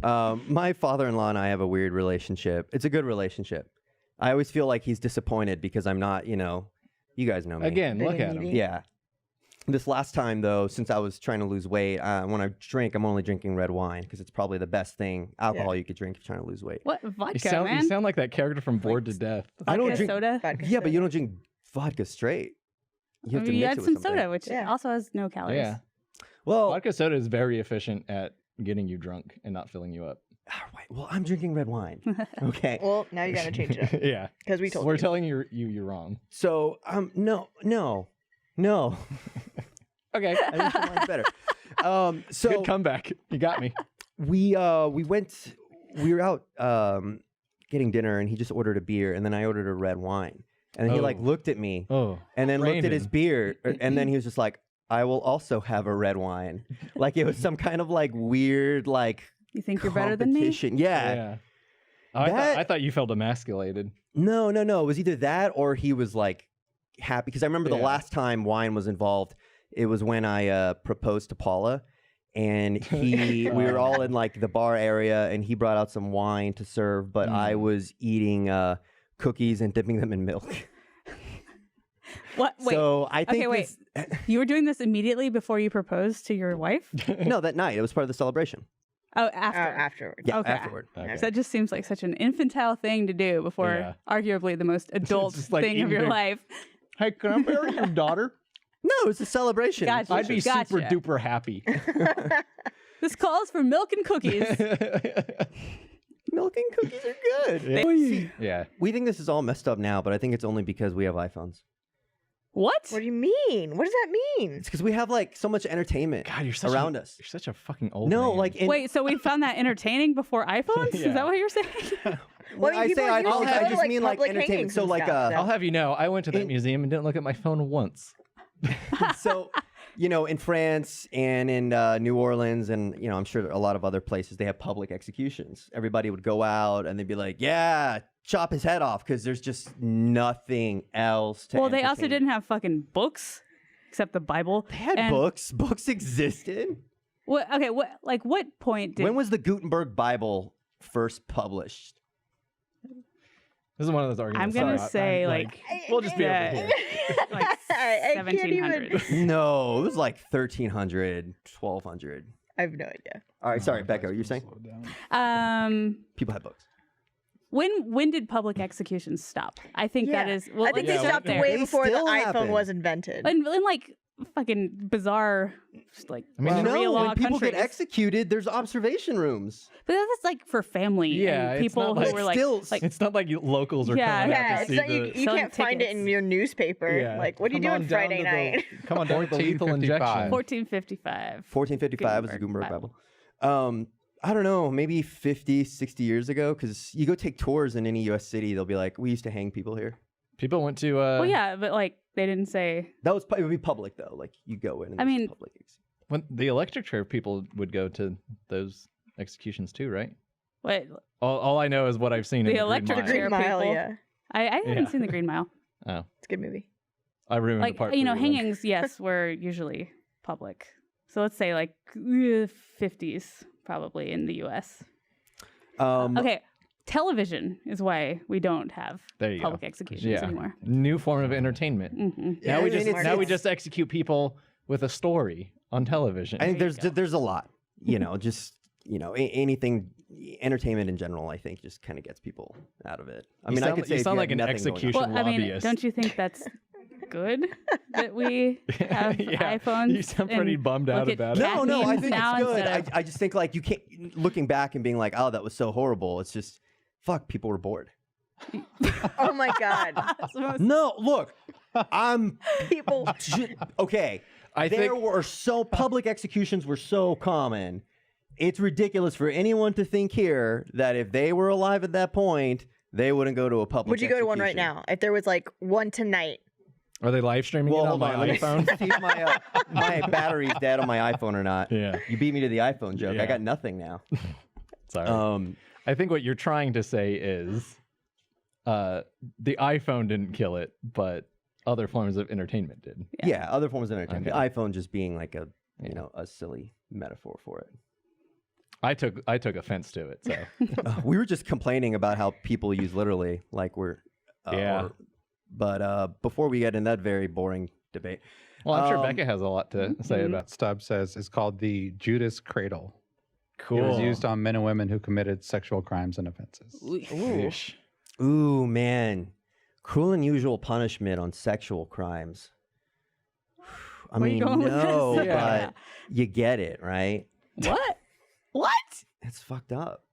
My father-in-law and I have a weird relationship. It's a good relationship. I always feel like he's disappointed because I'm not, you guys know me. Again, look at him. Yeah. This last time, though, since I was trying to lose weight, when I drink, I'm only drinking red wine because it's probably the best alcohol you could drink if you're trying to lose weight. What vodka, you sound like that character from Bored to Death. I don't drink soda. Yeah, but you don't drink vodka straight. You have to mix add it with some something. soda, which also has no calories. Yeah. Well, Vodka soda is very efficient at getting you drunk and not filling you up. Wait, well, I'm drinking red wine. Okay. Well, now you got to change it up. Yeah. Because we told We're you. telling you're wrong. So, no. Okay. I think the wine's better. So Good comeback. You got me. we were out getting dinner, and he just ordered a beer, and then I ordered a red wine, and then he looked at me, and then looked at his beer, and then he was just like, "I will also have a red wine," like it was some kind of like weird like. You think you're better than me? Yeah. Oh, I thought you felt emasculated. No. It was either that or he was like happy because I remember the last time wine was involved. It was when I proposed to Paula, and we were all in like the bar area, and he brought out some wine to serve, but I was eating cookies and dipping them in milk. What? Wait. So I think wait. You were doing this immediately before you proposed to your wife? No, that night. It was part of the celebration. Oh, after. Afterwards. Yeah, Okay. afterward. Okay. So that just seems like such an infantile thing to do before arguably the most adult just like thing of your life. Hey, can I marry your daughter? No, it's a celebration. Gotcha. I'd be super duper happy. This calls for milk and cookies. Milk and cookies are good. Yeah. We think this is all messed up now, but I think it's only because we have iPhones. What? What do you mean? What does that mean? It's because we have like so much entertainment around us. You're such a fucking old No, man. like Wait, so we found that entertaining before iPhones? Is that what you're saying? When I say iPhones, I just mean like entertainment. So like, I'll have you know, I went to that museum and didn't look at my phone once. So, in France and in New Orleans and, I'm sure a lot of other places, they have public executions. Everybody would go out and they'd be like, yeah, chop his head off because there's just nothing else to Well, they also didn't have fucking books except the Bible. They had books. Books existed. What point did... When was the Gutenberg Bible first published? This is one of those arguments. I'm going to say we'll just be over here. Like 1700s. No, it was like 1300, 1200. I have no idea. All right, sorry, Becca, you're saying? People had books. When did public executions stop? I think that is... Well, I think they stopped way before the iPhone was invented. In like fucking bizarre, like when people countries. get executed, there's observation rooms. But that's like for family and people who were like... It's not like locals are coming out to see you can't find it in your newspaper. Yeah. Like, what are you doing Friday night? Come on down with the lethal injection. 1455. 1455 was the Gutenberg Bible. I don't know, maybe 50, 60 years ago, because you go take tours in any U.S. city, they'll be like, we used to hang people here. People went to... Well, yeah, but like, they didn't say... It would be public, though. Like, you go in and public. When the electric chair people would go to those executions too, right? What? All I know is what I've seen in the electric chair Mile, people. yeah. I haven't seen the Green Mile. Oh. It's a good movie. I ruined the part. Hangings, yes, were usually public. So let's say like 50s, probably in the U.S. Okay, television is why we don't have public executions anymore. New form of entertainment. Mm-hmm. Now we just execute people with a story on television. I think there's a lot. Anything, entertainment in general, I think just kind of gets people out of it. I mean, I could say you sound like an execution lobbyist. I mean, don't you think that's good that we have iPhones? You sound pretty bummed out about it. No, I think it's good. I just think like you can't, looking back and being like, oh, that was so horrible. It's just, fuck, people were bored. Oh my God. No, look, people. Okay. Public executions were so common. It's ridiculous for anyone to think here that if they were alive at that point, they wouldn't go to a public execution. Would you go to one right now? If there was like one tonight. Are they live streaming it on my iPhone? See if my battery's dead on my iPhone or not. Yeah. You beat me to the iPhone joke. I got nothing now. Sorry. I think what you're trying to say is the iPhone didn't kill it, but other forms of entertainment did. Yeah, other forms of entertainment. Okay. The iPhone just being like a silly metaphor for it. I took offense to it. So We were just complaining about how people use literally, like we're but before we get in that very boring debate, well, I'm sure Becca has a lot to say about. Stubbs says it's called the Judas Cradle. Cool. It was used on men and women who committed sexual crimes and offenses. Ooh, man. Cruel and unusual punishment on sexual crimes. I Where you mean, going with no, this? Yeah. but you get it, right? What? What? It's fucked up.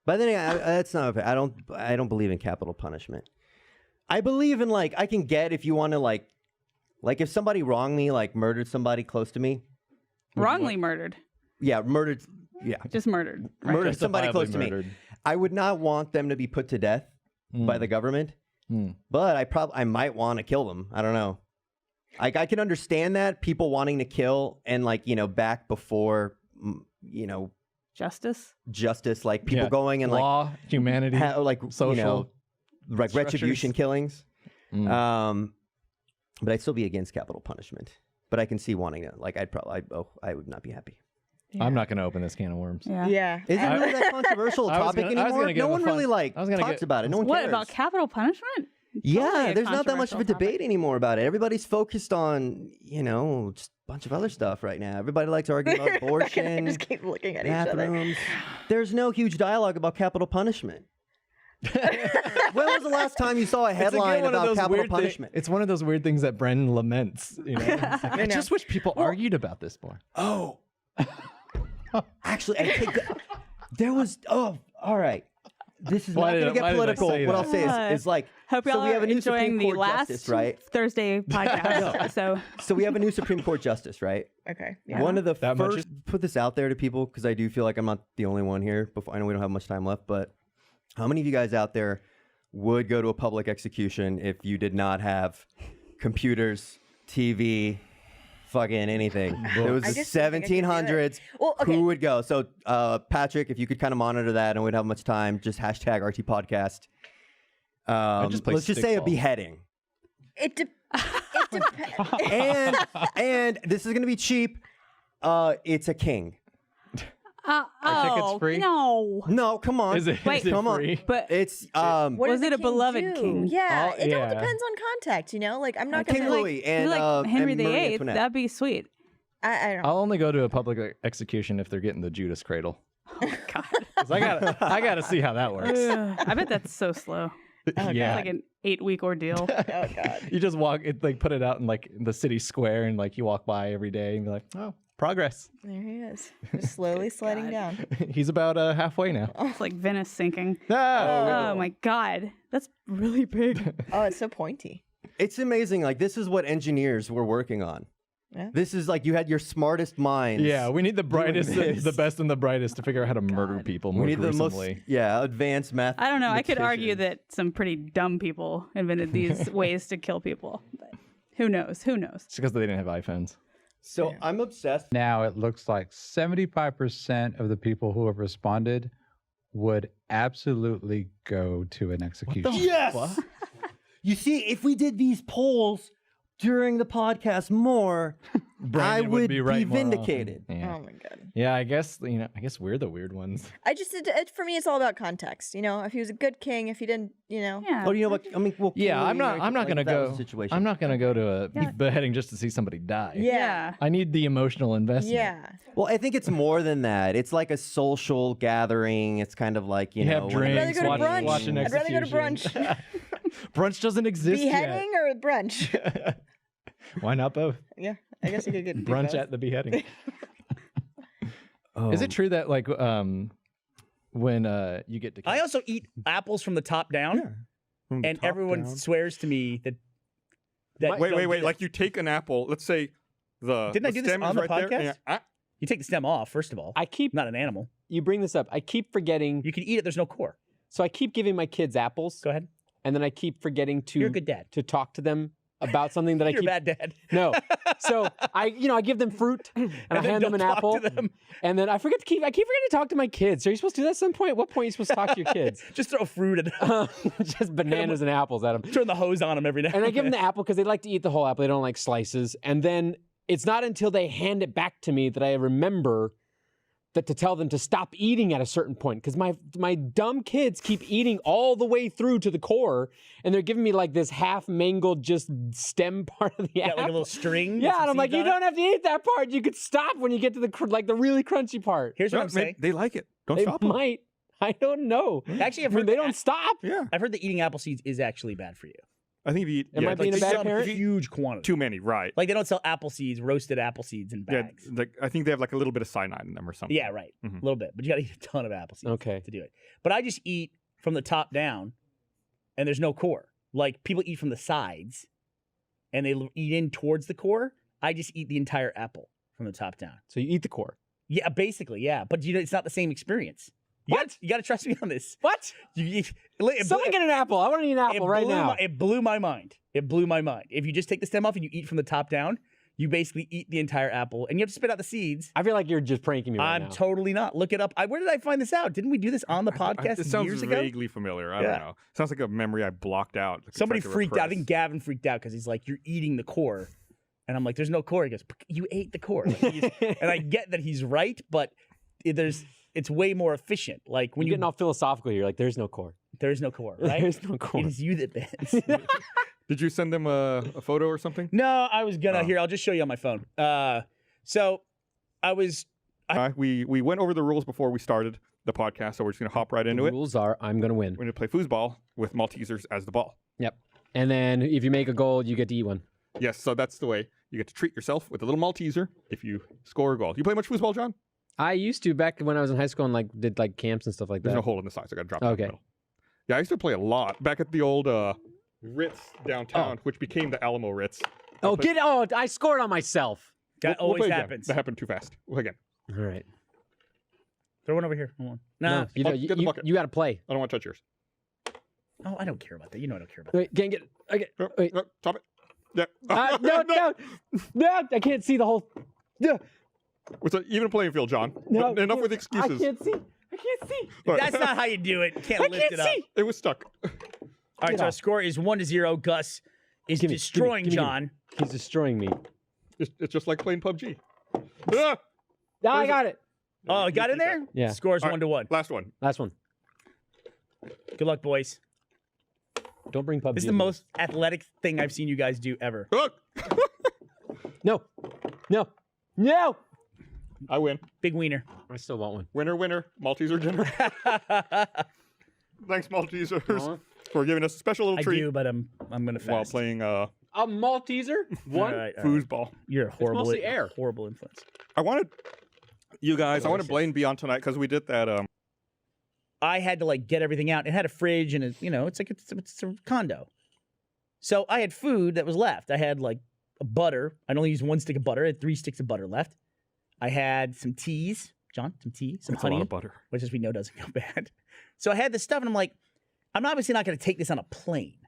But then that's not. I don't believe in capital punishment. I believe in like I can get if you want to like if somebody wrongly like murdered somebody close to me. Wrongly murdered. Yeah, murdered. Yeah, Just murdered. Right? murdered somebody close to me. I would not want them to be put to death by the government, but I might want to kill them. I don't know. Like I can understand that people wanting to kill and like back before Justice. like people going and law, humanity, like social, like retribution killings. But I'd still be against capital punishment. But I can see wanting to. Like I would not be happy. Yeah. I'm not going to open this can of worms. Yeah. Isn't it really that controversial topic anymore? No one really talks about it. No one What cares. about capital punishment? Yeah, Totally a there's not that much of a controversial debate anymore about it. Everybody's focused on, just a bunch of other stuff right now. Everybody likes to argue about abortion, just keep looking at each other. bathrooms. There's no huge dialogue about capital punishment. When was the last time you saw a headline about capital punishment? It's one of those weird things that Brennan laments. It's like, I just wish people argued about this more. Oh. Actually, I take that. There was. Oh, all right. This is not going to get political. What I'll say is like. Hope y'all so we have a new enjoying Supreme the Court last justice, right? Thursday podcast. So we have a new Supreme Court justice, right? Okay. Yeah. One of the That much first. Put this out there to people because I do feel like I'm not the only one here. Before I know we don't have much time left, but how many of you guys out there would go to a public execution if you did not have computers, TV? Fucking anything. It was the 1700s. Well, okay. Who would go? So, Patrick, if you could kind of monitor that and we don't have much time, just hashtag RT Podcast. Let's just say a beheading. It depends. and this is going to be cheap. It's a king. Are tickets free? No, come on. Is it, Wait, is it come free? on. But It's What Was did it the a beloved do? king? Yeah, it all yeah. depends on context. Like I'm not King gonna Louis and like Henry and Marie VIII. Antoinette. That'd be sweet. I don't. I'll only go to a public execution if they're getting the Judas cradle. Oh God. 'Cause I gotta see how that works. I bet that's so slow. Yeah. It's like an 8-week ordeal. Oh God. You just walk, put it out in like the city square, and like you walk by every day and be like, oh, progress. There he is, just slowly sliding down. He's about halfway now. It's like Venice sinking. No. Oh my God, that's really big. Oh, it's so pointy. It's amazing. Like, this is what engineers were working on. Yeah. This is like you had your smartest minds. Yeah, we need the brightest, this. the best and the brightest to figure out how to murder people more We need the most gruesomely. advanced math. I don't know. I could argue that some pretty dumb people invented these ways to kill people, but who knows? Who knows? It's because they didn't have iPhones. So I'm obsessed. Now it looks like 75% of the people who have responded would absolutely go to an execution. Yes. You see, if we did these polls during the podcast more, I Brandon would be right more vindicated. often. Yeah. Oh my God. Yeah, I guess we're the weird ones. For me, it's all about context. If he was a good king, if he didn't, Yeah. Oh, you know what? I mean, well, Yeah, I'm not gonna go. Situation. I'm not gonna go to a beheading just to see somebody die. Yeah. I need the emotional investment. Yeah. Well, I think it's more than that. It's like a social gathering. It's kind of like you know. have when- I'd rather drinks, go to brunch. watch an I'd rather go to execution. brunch. Brunch doesn't exist Beheading or brunch? yet. Why not both? Yeah, I guess you could get Brunch at the beheading. Oh. Is it true that like when you get to I also eat apples from the top down, and everyone swears to me that. Wait. Like you take an apple. Let's say Didn't I do this stem is on the right there, podcast? and You take the stem off first of all. I keep Not an animal. you bring this up. I keep forgetting. You can eat it. There's no core. So I keep giving my kids apples, Go ahead. and then I keep forgetting You're a to good dad. talk to them about something that I You're keep. a bad dad. No, so I give them fruit and I then hand them don't an talk apple, to them. and then I keep forgetting to talk to my kids. Are you supposed to do that at some point? What point are you supposed to talk to your kids? Just throw fruit at them. Just bananas and apples at them. Turn the hose on them every day. And I give them the apple because they like to eat the whole apple. They don't like slices. And then it's not until they hand it back to me that I remember that to tell them to stop eating at a certain point because my dumb kids keep eating all the way through to the core, and they're giving me like this half mangled just stem part of the apple. Like a little string. Yeah, and I'm like, you don't have to eat that part. You could stop when you get to the the really crunchy part. Here's what I'm saying. They like it. Don't They stop them. might. I don't know. Actually, they don't stop. Yeah. I've heard that eating apple seeds is actually bad for you. I think if you eat... Am I being a bad parent? Huge quantity. Too many, right. Like they don't sell apple seeds, roasted apple seeds in bags. Yeah, I think they have like a little bit of cyanide in them or something. Yeah, right. A little bit. But you got to eat a ton of apple seeds to do it. But I just eat from the top down, and there's no core. Like people eat from the sides, and they eat in towards the core. I just eat the entire apple from the top down. So you eat the core. Yeah, basically, yeah. But it's not the same experience. You got to trust me on this. What? Someone get an apple. I want to eat an apple right now. It blew my mind. It blew my mind. If you just take the stem off and you eat from the top down, you basically eat the entire apple, and you have to spit out the seeds. I feel like you're just pranking me right now. I'm totally not. Look it up. Where did I find this out? Didn't we do this on the podcast It sounds years ago? vaguely familiar. I don't know. Sounds like a memory I blocked out. Somebody freaked out. I think Gavin freaked out because he's like, you're eating the core. And I'm like, there's no core. He goes, you ate the core. And I get that he's right, but it's way more efficient. Like when you're getting all philosophical, you're like, there's no core. There's no core, right? There's no core. It is you that bends. Did you send them a photo or something? No, I was gonna. Here, I'll just show you on my phone. We went over the rules before we started the podcast, so we're just gonna hop right into it. The rules are, I'm gonna win. We're gonna play foosball with Maltesers as the ball. Yep. And then if you make a goal, you get to eat one. Yes, so that's the way. You get to treat yourself with a little Malteser if you score a goal. You play much foosball, John? I used to back when I was in high school and did camps and stuff like that. There's no hole in the sides. I got to drop it in the Okay. middle. Yeah, I used to play a lot back at the old Ritz downtown, which became the Alamo Ritz. I scored on myself. That We'll always play again. happens. That happened too fast. We'll play again. All right. Throw one over here. Hold on. No, get the bucket. you got to play. I don't want to touch yours. Oh, I don't care about that. You know I don't care about Wait, can't get it. Okay. Wait. No, stop it. Yeah. No, I can't see the whole. Yeah. It's an even playing field, John. No, Enough with excuses. I can't see. Right. That's not how you do it. Can't I lift can't it up. see. It was stuck. All right, so our score is 1-0. Gus is destroying John. He's destroying me. It's just like playing PUBG. Ah! I got it. Oh, got in there? Yeah. Scores All right, 1-1. Last one. Last one. Good luck, boys. Don't bring PUBG. This is the most athletic thing I've seen you guys do ever. Look! No. I win. Big wiener. I still want one. Winner. Malteser dinner. Thanks, Maltesers, for giving us a special little I treat do, but I'm gonna fast. while playing A Malteser? One? All right. foosball. You're a horrible, mostly air. horrible influence. I wanted Blaine be on tonight because we did that. I had to get everything out. It had a fridge and it's a condo. So I had food that was left. I had a butter. I'd only used 1 stick of butter. I had 3 sticks of butter left. I had some teas, John, some That's honey, a lot of butter. which as we know doesn't go bad. So I had this stuff and I'm like, I'm obviously not going to take this on a plane.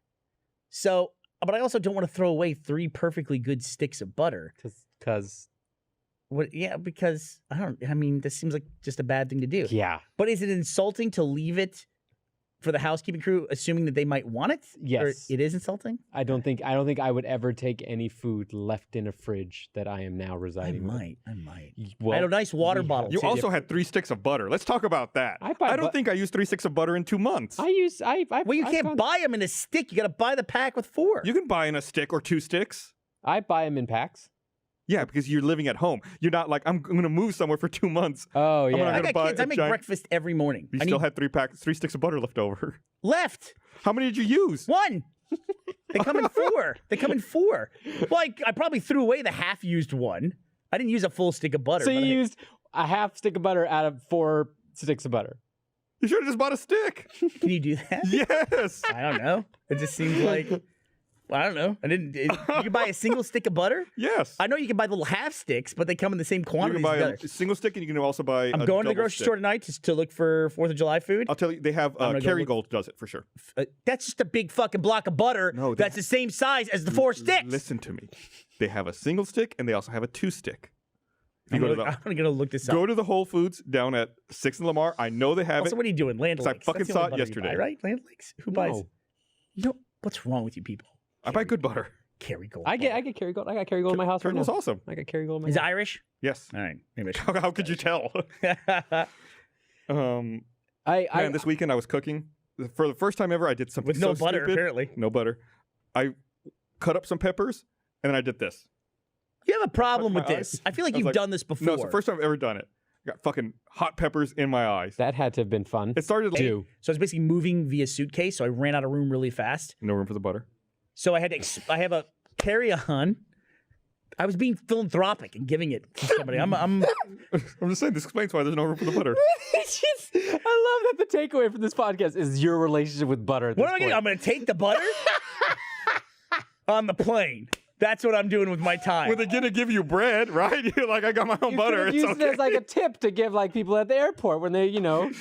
So, but I also don't want to throw away 3 perfectly good sticks of butter. Because. Yeah, because this seems like just a bad thing to do. Yeah. But is it insulting to leave it for the housekeeping crew, assuming that they might want it? Yes. Or it is insulting? I don't think I would ever take any food left in a fridge that I am now residing with. I might. Well, I had a nice water bottle. You too. also had 3 sticks of butter. Let's talk about that. I don't think I used 3 sticks of butter in 2 months. Well, you can't buy them in a stick. You got to buy the pack with 4. You can buy in a stick or 2 sticks. I buy them in packs. Yeah, because you're living at home. You're not like, I'm going to move somewhere for 2 months. Oh, yeah. I'm I got kids. I make breakfast every morning. You still had 3 sticks of butter left over. Left. How many did you use? 1. They come in 4. Well, I probably threw away the half-used one. I didn't use a full stick of butter. So you used a half stick of butter out of 4 sticks of butter. You should have just bought a stick. Can you do that? Yes. I don't know. It just seems like... I don't know. You can buy a single stick of butter? Yes. I know you can buy the little half sticks, but they come in the same You quantity. can buy a single stick, and you can also buy I'm going to the grocery store tonight to look for 4th of July food. I'll tell you, they have Kerrygold does it for sure. That's just a big fucking block of butter that's the same size as the 4 sticks. Listen to me. They have a single stick, and they also have a 2 stick. I'm going to look this up. Go to the Whole Foods down at 6th and Lamar. I know they have also, it. what are you doing? Land I Lakes. fucking That's the saw only it butter you yesterday. buy, right? Land Lakes? Who buys? You know, what's wrong with you people? I buy good butter. Kerrygold. I get Kerrygold. I got Kerrygold in my house right now. Kerrygold's awesome. I got Kerrygold in my Is it house. Irish? Yes. All right. Maybe How could you tell? Man, this weekend I was cooking. For the first time ever, I did something with no so butter, stupid. apparently. No butter. I cut up some peppers, and then I did this. You have a problem Touch with my this. eyes. I feel like I was you've like, done this before. No, it's the first time I've ever done it. I got fucking hot peppers in my eyes. That had to have been fun. It started Do. So I was basically moving via suitcase, so I ran out of room really fast. No room for the butter. So I had to. I have a carry-on. I was being philanthropic and giving it to somebody. I'm just saying, this explains why there's no room for the butter. I love that the takeaway from this podcast is your relationship with butter. At What this am I point. going to do? I'm going to take the butter on the plane. That's what I'm doing with my time. Well, they're gonna give you bread, right? You're like, I got my own You butter. could've It's used okay. it as like a tip to give like people at the airport when they, Dude,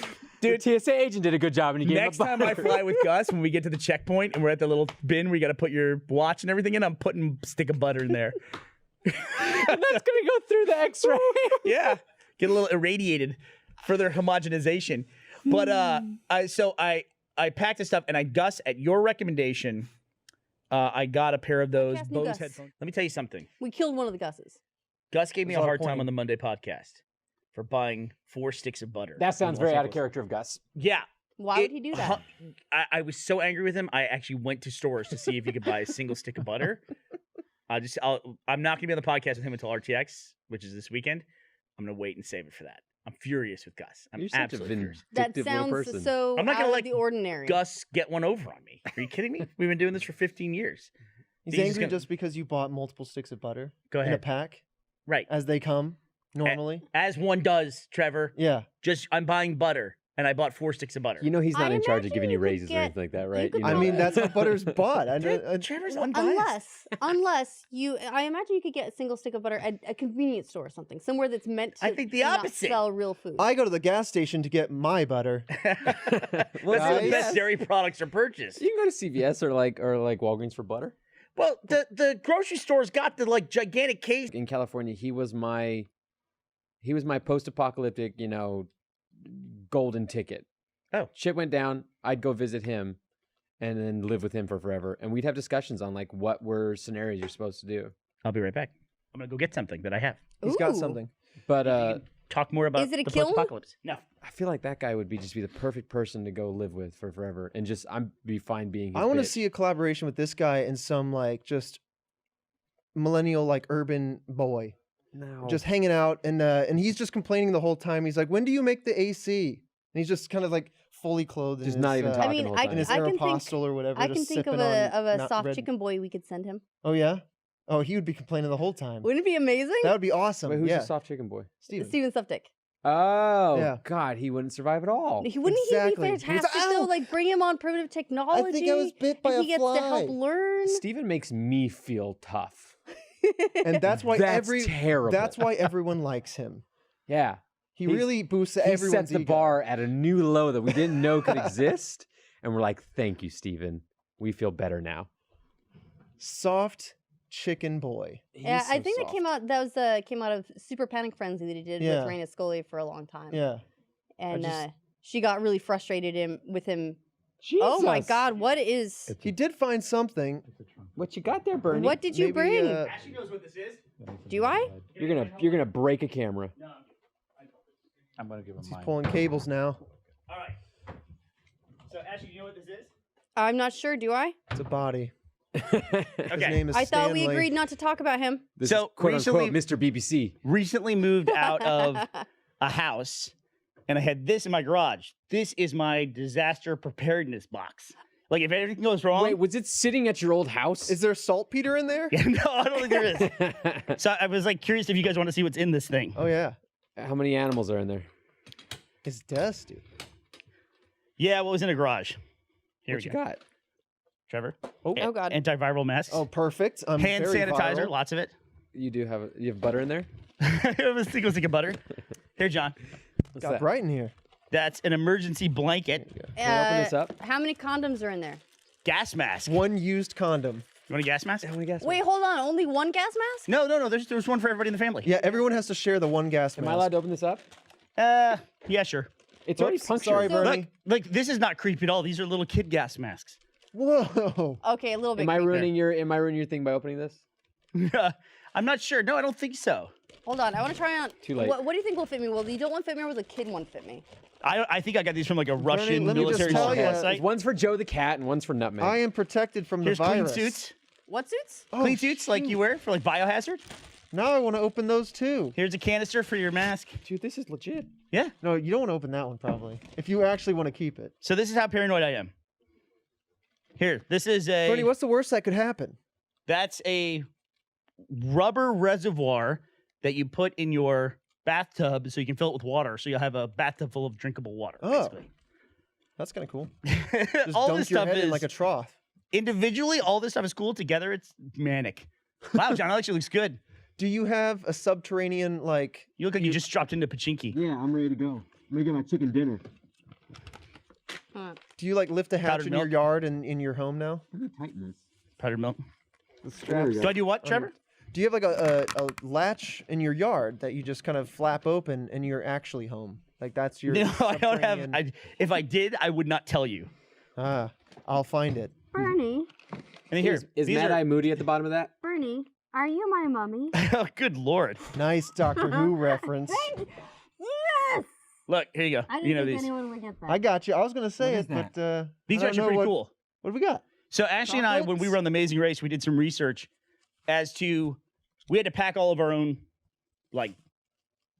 the TSA agent did a good job and he gave Next him a time I butter. fly with Gus, when we get to the checkpoint and we're at the little bin where you got to put your watch and everything in, I'm putting a stick of butter in there. And that's gonna go through the X-ray. Yeah, get a little irradiated, further homogenization. But I packed the stuff, and Gus, at your recommendation, I got a pair of those Cast me Bose Gus. headphones. Let me tell you something. We killed one of the Gusses. Gus gave me a What's our hard time point? on the Monday podcast for buying 4 sticks of butter. That sounds from Los very out of Angeles. character of Gus. Yeah. Why would he do that? I was so angry with him. I actually went to stores to see if he could buy a single stick of butter. I'm not gonna be on the podcast with him until RTX, which is this weekend. I'm gonna wait and save it for that. I'm furious with Gus. I'm You're such a absolutely furious. That sounds so I'm not out gonna of let the ordinary. Gus get one over on me. Are you kidding me? We've been doing this for 15 years. He's He's angry gonna- just because you bought multiple sticks of butter Go in a ahead. pack, Right. as they come normally. As one does, Trevor. Yeah. Just I'm buying butter, and I bought 4 sticks of butter. You know he's not I in charge of imagine giving you you could raises or get- anything like that, right? could You I know mean, that. that's how butter's bought. Trevor's unbiased. Unless you, I imagine you could get a single stick of butter at a convenience store or something, somewhere that's meant to I think the not opposite. sell real food. I go to the gas station to get my butter. That's where the best dairy products are purchased. You can go to CVS or like Walgreens for butter. Well, the grocery store's got the gigantic case. In California, he was my post-apocalyptic, golden ticket. Oh. Shit went down, I'd go visit him and then live with him for forever. And we'd have discussions on like what were scenarios you're supposed to do. I'll be right back. I'm gonna go get something that I have. He's got Ooh. something. But Talk more about Is it a the kiln? post-apocalypse. No. I feel like that guy would be the perfect person to go live with for forever and just I'm be fine being his I want to bitch. see a collaboration with this guy and some like just millennial like urban boy No. just hanging out and he's just complaining the whole time. He's like, "When do you make the AC?" And he's just kind of like fully clothed in Just his, not even I talking mean, the whole I, time. in his I can think, Aeropostale or whatever. I just can think of sipping a on soft red- chicken boy we could send him. Oh yeah. Oh, he would be complaining the whole time. Wouldn't it be amazing? That would be awesome. Wait, who's yeah. the soft chicken boy? Steven. Suftic. Oh, Yeah. God, he wouldn't survive at all. Wouldn't Exactly. he be fantastic though? Ow! Like bring him on primitive technology. I think I was bit by and a he gets to help fly. learn. Steven makes me feel tough. And that's why That's terrible. That's why everyone likes him. Yeah. He He's- really boosts He everyone's sets the ego. bar at a new low that we didn't know could exist. And we're like, thank you, Steven. We feel better now. Soft chicken boy. Yeah, He's I so think soft. that came out of Super Panic Frenzy that he did Yeah. with Raina Scully for a long time. Yeah. And just- she got really frustrated with him. Oh my Jesus. God, what is? He did find something. What you got there, Burnie? What did you Maybe, bring? Ashley knows what this is. Do I? You're gonna break a camera. I'm gonna give him He's mine. pulling cables now. All right. So Ashley, you know what this is? I'm not sure. Do I? It's a body. His Okay. name is I thought we Stanley. agreed not to talk about him. This So, is quote recently- unquote Mr. BBC. Recently moved out of a house, and I had this in my garage. This is my disaster preparedness box. Like if anything goes wrong. Wait, was it sitting at your old house? Is there saltpeter in there? Yeah, no, I don't think there is. So I was like curious if you guys want to see what's in this thing. Oh yeah. How many animals are in there? His desk, dude. Yeah, what was in a garage? Here What we you go. got? Trevor. Oh. Oh God. Antiviral masks. Oh, perfect. Hand very sanitizer, viral. lots of it. You do have you have butter in there? It was single stick of butter. Here, John. What's Got that? bright in here. That's an emergency blanket. Can I open this up? How many condoms are in there? Gas mask. One used condom. You want a gas mask? How many gas? Wait, hold on. Only one gas mask? No. There's one for everybody in the family. Yeah, everyone has to share the one gas Am mask. I allowed to open this up? Yeah, sure. It's already Whoops, punctured. sorry, Burnie. Look, this is not creepy at all. These are little kid gas masks. Whoa. Okay, a little bit. Am I creepy. ruining your thing by opening this? I'm not sure. No, I don't think so. Hold on, I want to try on. Too late. What do you think will fit me? Well, you don't want to fit me, or will the kid one fit me? I think I got these from like a Russian let me just military tell supply ya, site. One's for Joe the cat and one's for Nutmeg. I am protected from Here's the clean virus. suits. What suits? Oh, Clean suits like you wear for like biohazard. Now I want to open those too. Here's a canister for your mask. Dude, this is legit. Yeah. No, you don't want to open that one probably. If you actually want to keep it. So this is how paranoid I am. Here, this is a. Bernie, what's the worst that could happen? That's a rubber reservoir that you put in your bathtub so you can fill it with water. So you'll have a bathtub full of drinkable water. Oh. Basically. That's kind of cool. Just all dunk this your stuff head is in like a trough. individually. All this stuff is cool. Together, it's manic. Wow, John, that actually looks good. Do you have a subterranean like? You look like you just dropped into Pachinki. Yeah, I'm ready to go. I'm gonna get my chicken dinner. Do you like lift a hatch Powdered in your milk? yard and in your home now? Look at tightness. Powdered milk. The straps. Do I do what, Trevor? Do you have like a latch in your yard that you just kind of flap open and you're actually home? Like that's your. No, I don't have. subterranean- If I did, I would not tell you. I'll find it. Bernie, And then here, Is these Mad are- Eye Moody at the bottom of that? Bernie, are you my mummy? Oh, good lord! Nice Doctor Who reference. Yes. Look, here you go. I didn't You know think these. anyone would get that. I got you. I was gonna say What it, is but These I are don't know actually pretty what, cool. What do we got? So Ashley and I, when we were on the Amazing Race, we did some research as to we had to pack all of our own, like,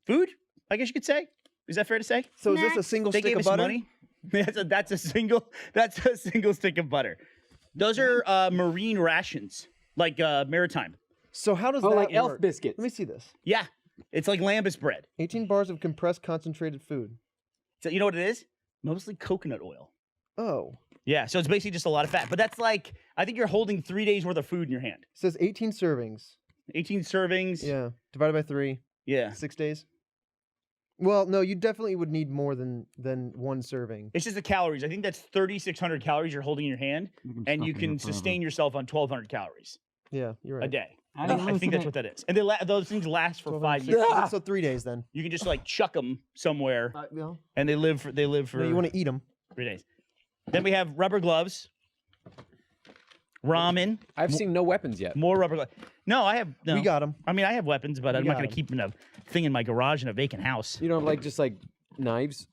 food. I guess you could say. Is that fair to say? So is this a single They stick gave of us some butter? money. That's a single stick of butter. Those are marine rations, like maritime. So how does Oh, that like elf work? biscuits. Let me see this. Yeah, it's like lambus bread. 18 bars of compressed concentrated food. So you know what it is? Mostly coconut oil. Oh. Yeah, so it's basically just a lot of fat. But that's like, I think you're holding 3 days worth of food in your hand. It says 18 servings. 18 servings. Yeah. Divided by 3. Yeah. 6 days. Well, no, you definitely would need more than one serving. It's just the calories. I think that's 3,600 calories you're holding in your hand, and you can sustain yourself on 1,200 calories Yeah, you're right. a day. I didn't I know think that's what that is. And those things last for 5 12 years. So 3 days then. You can just like chuck them somewhere, No, and they live for you want to eat them. 3 days. Then we have rubber gloves, ramen, I've seen no weapons yet. more rubber gloves. No, I have. No. We got them. I mean, I have weapons, but I'm not got going to 'em. keep in a thing in my garage in a vacant house. You don't have like just like knives,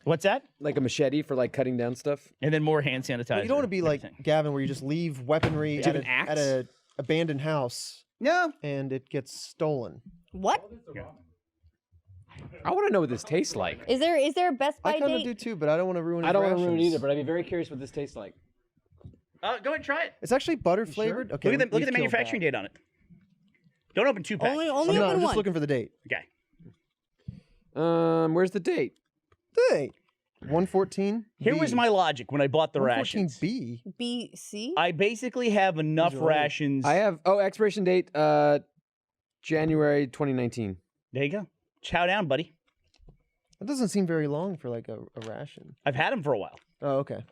What's that? like a machete for like cutting down stuff. And then more hand sanitizer. You don't want to be like everything. Gavin, where you just leave weaponry Do you at have an axe? at a abandoned house No. and it gets stolen. What? I want to know what this tastes like. Is there a Best Buy I kind of date? do too, but I don't want to ruin. I don't want want to to ruin it either, but I'd be very curious what this tastes like. Go ahead and try it. It's actually butter flavored. Okay. Look at the we've killed manufacturing that. date on it. Don't open 2 packs. Only I'm open not. I'm just one. looking for the date. Okay. Where's the date? Date. 114. Here was my logic when I bought the 114 rations. B. BC. I basically have enough These are old. rations. I have expiration date January 2019. There you go. Chow down, buddy. That doesn't seem very long for like a ration. I've had them for a while. Oh, okay.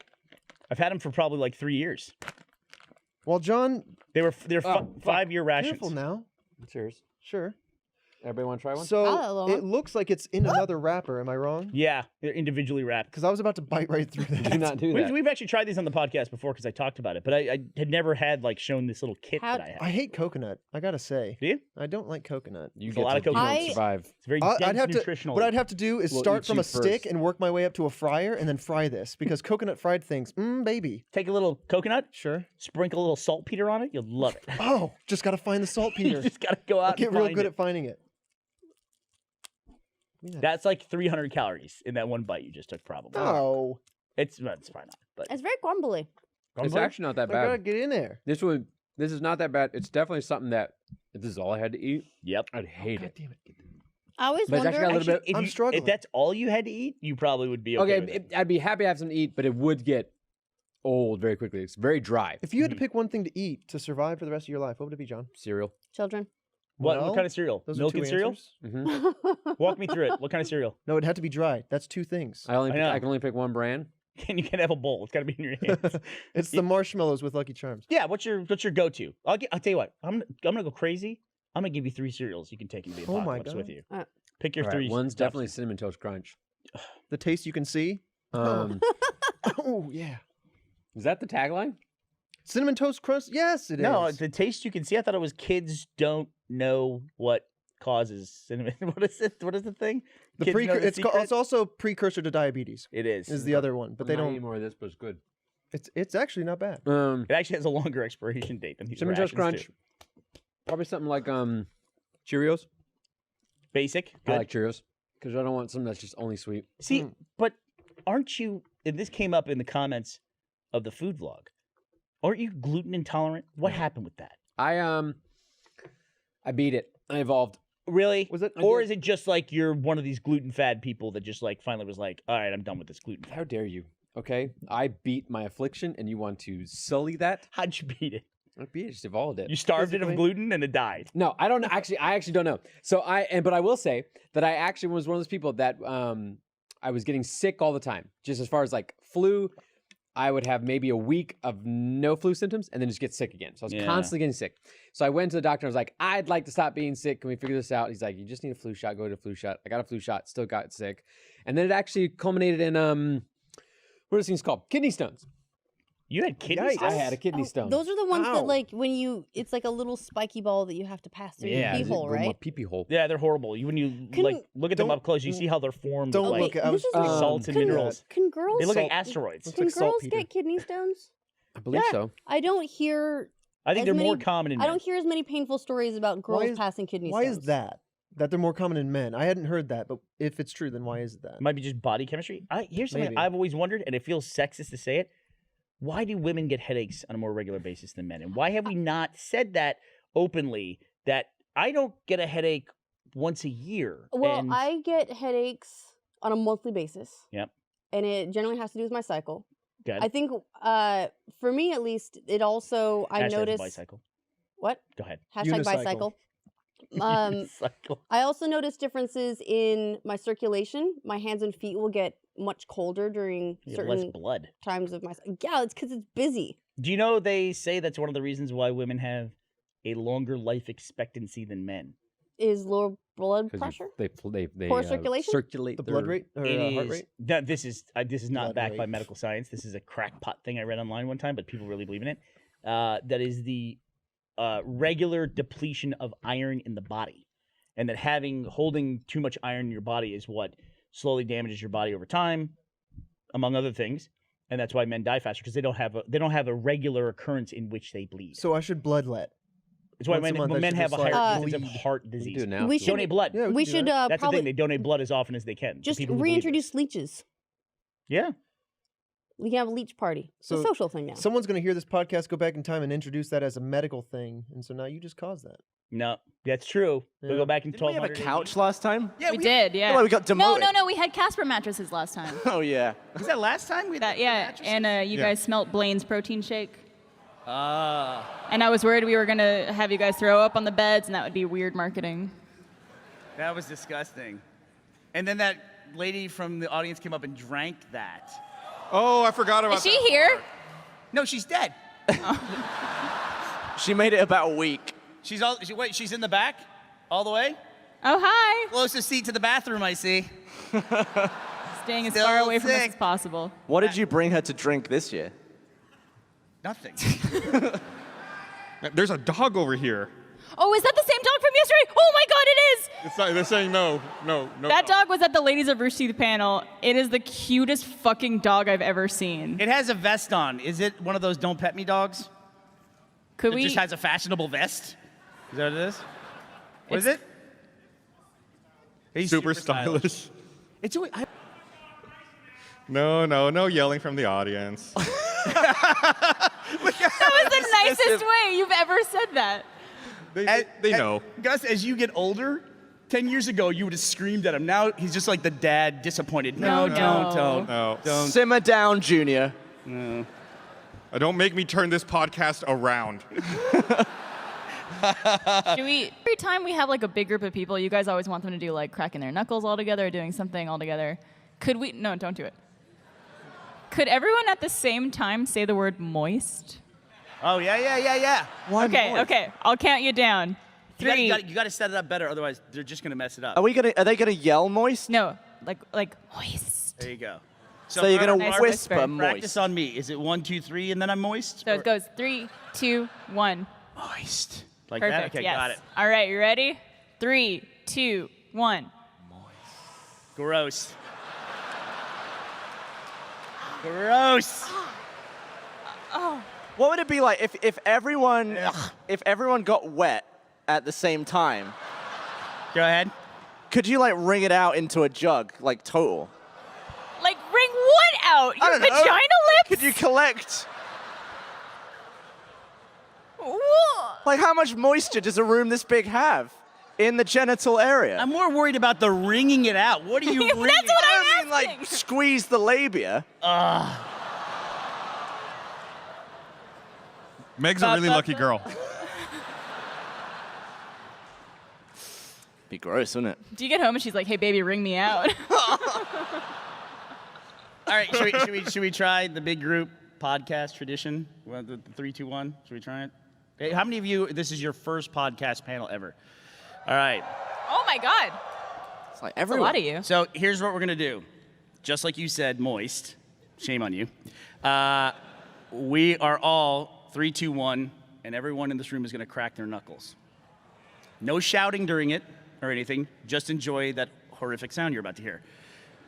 I've had them for probably like 3 years. Well, John, They're fuck. 5-year rations. careful now. What's yours? Sure. Everybody want to try one? I'll So have it one. looks like it's in another wrapper. Am I wrong? Yeah, they're individually wrapped. Because I was about to bite right through that. Do not do that. We've actually tried these on the podcast before because I talked about it, but I had never had like shown this little kit How- that I have. I hate coconut. I gotta say. Do you? I don't like coconut. You It's a lot of you coconut. don't survive. It's very I'd dense have to. nutritional. What I'd have to do is We'll start eat from you a stick first. and work my way up to a fryer and then fry this because coconut fried things, baby. Take a little coconut, Sure. sprinkle a little saltpeter on it. You'll love it. Oh, just gotta find the You saltpeter. just gotta go I'll out get and real find good it. at finding it. Give me that. That's like 300 calories in that one bite you just took, probably. Oh, It's probably not. But It's very grumbly. It's actually not that I gotta bad. get in there. This is not that bad. It's definitely something that if this is all I had to eat, yep. I'd hate it. Damn it. I always But it's wonder. actually got a little bit. If I'm you- struggling. If that's all you had to eat, you probably would be okay. Okay, with it. I'd be happy to have something to eat, but it would get old very quickly. It's very dry. If you had to pick one thing to eat to survive for the rest of your life, what would it be, John? Cereal. Children. What Well, kind of cereal? Those are Milk two and cereal? answers. Mm-hmm. Walk me through it. What kind of cereal? No, it had to be dry. That's two things. I know. can only pick one brand. And you can have a bowl. It's got to be in your hands. It's the marshmallows with Lucky Charms. Yeah. What's your go-to? I'll tell you what. I'm gonna go crazy. I'm gonna give you 3 cereals you can take into the Oh my apocalypse with God. you. Pick your All right, 3. one's tops. definitely Cinnamon Toast Crunch. The taste you can see. Um, Oh yeah. Is that the tagline? Cinnamon Toast Crunch? Yes, it is. No, the taste you can see. I thought it was kids don't know what causes cinnamon. What is it? What is the thing? It's also precursor to diabetes. It is. Is the other one, but they don't. Eat more of this, but it's good. It's actually not bad. It actually has a longer expiration date than these Cinnamon Toast rations Crunch. do. Probably something like Cheerios. Basic. Good. I like Cheerios because I don't want something that's just only sweet. See, but aren't you? And this came up in the comments of the food vlog. Aren't you gluten intolerant? What happened with that? I beat it. I evolved. Really? Was it? Or is it just like you're one of these gluten fad people that just like finally was like, all right, I'm done with this gluten fad? How dare you? Okay, I beat my affliction, and you want to sully that? How'd you beat it? I beat it. Just evolved it. You starved it of gluten and it died. No, I don't know. Actually, I actually don't know. So but I will say that I actually was one of those people that I was getting sick all the time. Just as far as like flu, I would have maybe a week of no flu symptoms and then just get sick again. So I was constantly getting sick. So I went to the doctor and I was like, I'd like to stop being sick. Can we figure this out? He's like, you just need a flu shot. Go to a flu shot. I got a flu shot. Still got sick. And then it actually culminated in, what are these things called? Kidney stones. You had kidney stones? I had a kidney stone. Those are the ones that, like, it's like a little spiky ball that you have to pass through your pee hole, right? Pee hole. Yeah, they're horrible. When you look at them up close, you see how they're formed of like salts and minerals. Can girls? They look like asteroids. Can girls get kidney stones? I believe so. I don't hear. I think they're more common in men. I don't hear as many painful stories about girls passing kidney stones. Why is that? That they're more common in men. I hadn't heard that, but if it's true, then why is that? It might be just body chemistry. Here's something I've always wondered, and it feels sexist to say it. Why do women get headaches on a more regular basis than men? And why have we not said that openly, that I don't get a headache once a year? Well, I get headaches on a monthly basis. Yep. And it generally has to do with my cycle. Good. I think for me at least, it also, I noticed. Bicycle. What? Go ahead. Hashtag bicycle. I also noticed differences in my circulation. My hands and feet will get much colder during certain less blood times of my. Yeah, it's because it's busy. Do you know they say that's one of the reasons why women have a longer life expectancy than men? Is lower blood pressure? They poor circulation. Circulate the blood rate or heart rate. No, this is not backed by medical science. This is a crackpot thing I read online one time, but people really believe in it. That is the regular depletion of iron in the body, and that holding too much iron in your body is what slowly damages your body over time, among other things, and that's why men die faster because they don't have a regular occurrence in which they bleed. So I should bloodlet. It's why men have a higher incidence of heart disease. We should donate blood. Yeah, we should that's probably the thing. They donate blood as often as they can. just reintroduce leeches. Yeah. We can have a leech party. It's a social thing now. Someone's going to hear this podcast, go back in time, and introduce that as a medical thing, and so now you just caused that. No, that's true. We'll go back in 1200. We have a couch last time? Yeah, we did. Yeah. Well, we got demoted. No. We had Casper mattresses last time. Oh yeah. Was that last time? We had and you guys smelt Blaine's protein shake. And I was worried we were gonna have you guys throw up on the beds, and that would be weird marketing. That was disgusting. And then that lady from the audience came up and drank that. Oh, I forgot about that. Is she here? No, she's dead. She made it about a week. She's in the back, all the way. Oh, hi. Closest seat to the bathroom, I see. Staying as Still far away from us sick. as possible. What did you bring her to drink this year? Nothing. There's a dog over here. Oh, is that the same dog from yesterday? Oh my God, it is! It's not, they're saying no. That dog was at the Ladies of Rooster Teeth panel. It is the cutest fucking dog I've ever seen. It has a vest on. Is it one of those don't pet me dogs? Could it we? Just has a fashionable vest? Is that what it is? What is it? He's super stylish. It's No yelling from the audience. That was the nicest way you've ever said that. They know. Gus, as you get older, 10 years ago, you would have screamed at him. Now he's just like the dad, disappointed. No. Don't. Simmer down, Junior. No. Don't make me turn this podcast around. Should we? Every time we have like a big group of people, you guys always want them to do like cracking their knuckles all together, or doing something all together. Could we? No, don't do it. Could everyone at the same time say the word moist? Oh, yeah. Why Okay, moist? okay. I'll count you down. 3. You got to set it up better, otherwise they're just gonna mess it up. Are they gonna yell moist? No, like moist. There you go. So you're gonna Nice whisper whisper. moist. Practice on me. Is it 1, 2, 3, and then I'm moist? So it goes 3, 2, 1. Moist. Like Perfect. that? Okay, yes. got it. All right, you ready? 3, 2, 1. Gross. Gross. Oh. What would it be like if everyone got wet at the same time? Go ahead. Could you like wring it out into a jug, like total? Like, wring what out? Your vagina lips? Could you collect? Whoa. Like, how much moisture does a room this big have in the genital area? I'm more worried about the wringing it out. What are you wringing? That's what I I'm mean, asking. like, squeeze the labia. Meg's a really lucky girl. Be gross, wouldn't it? Do you get home and she's like, hey, baby, ring me out? All right, should we try the big group podcast tradition? Well, the 3, 2, 1. Should we try it? Hey, how many of you? This is your first podcast panel ever. All right. Oh my God. It's like That's a everyone. lot of you. So here's what we're gonna do. Just like you said, moist. Shame on you. We are all 3, 2, 1, and everyone in this room is gonna crack their knuckles. No shouting during it or anything. Just enjoy that horrific sound you're about to hear.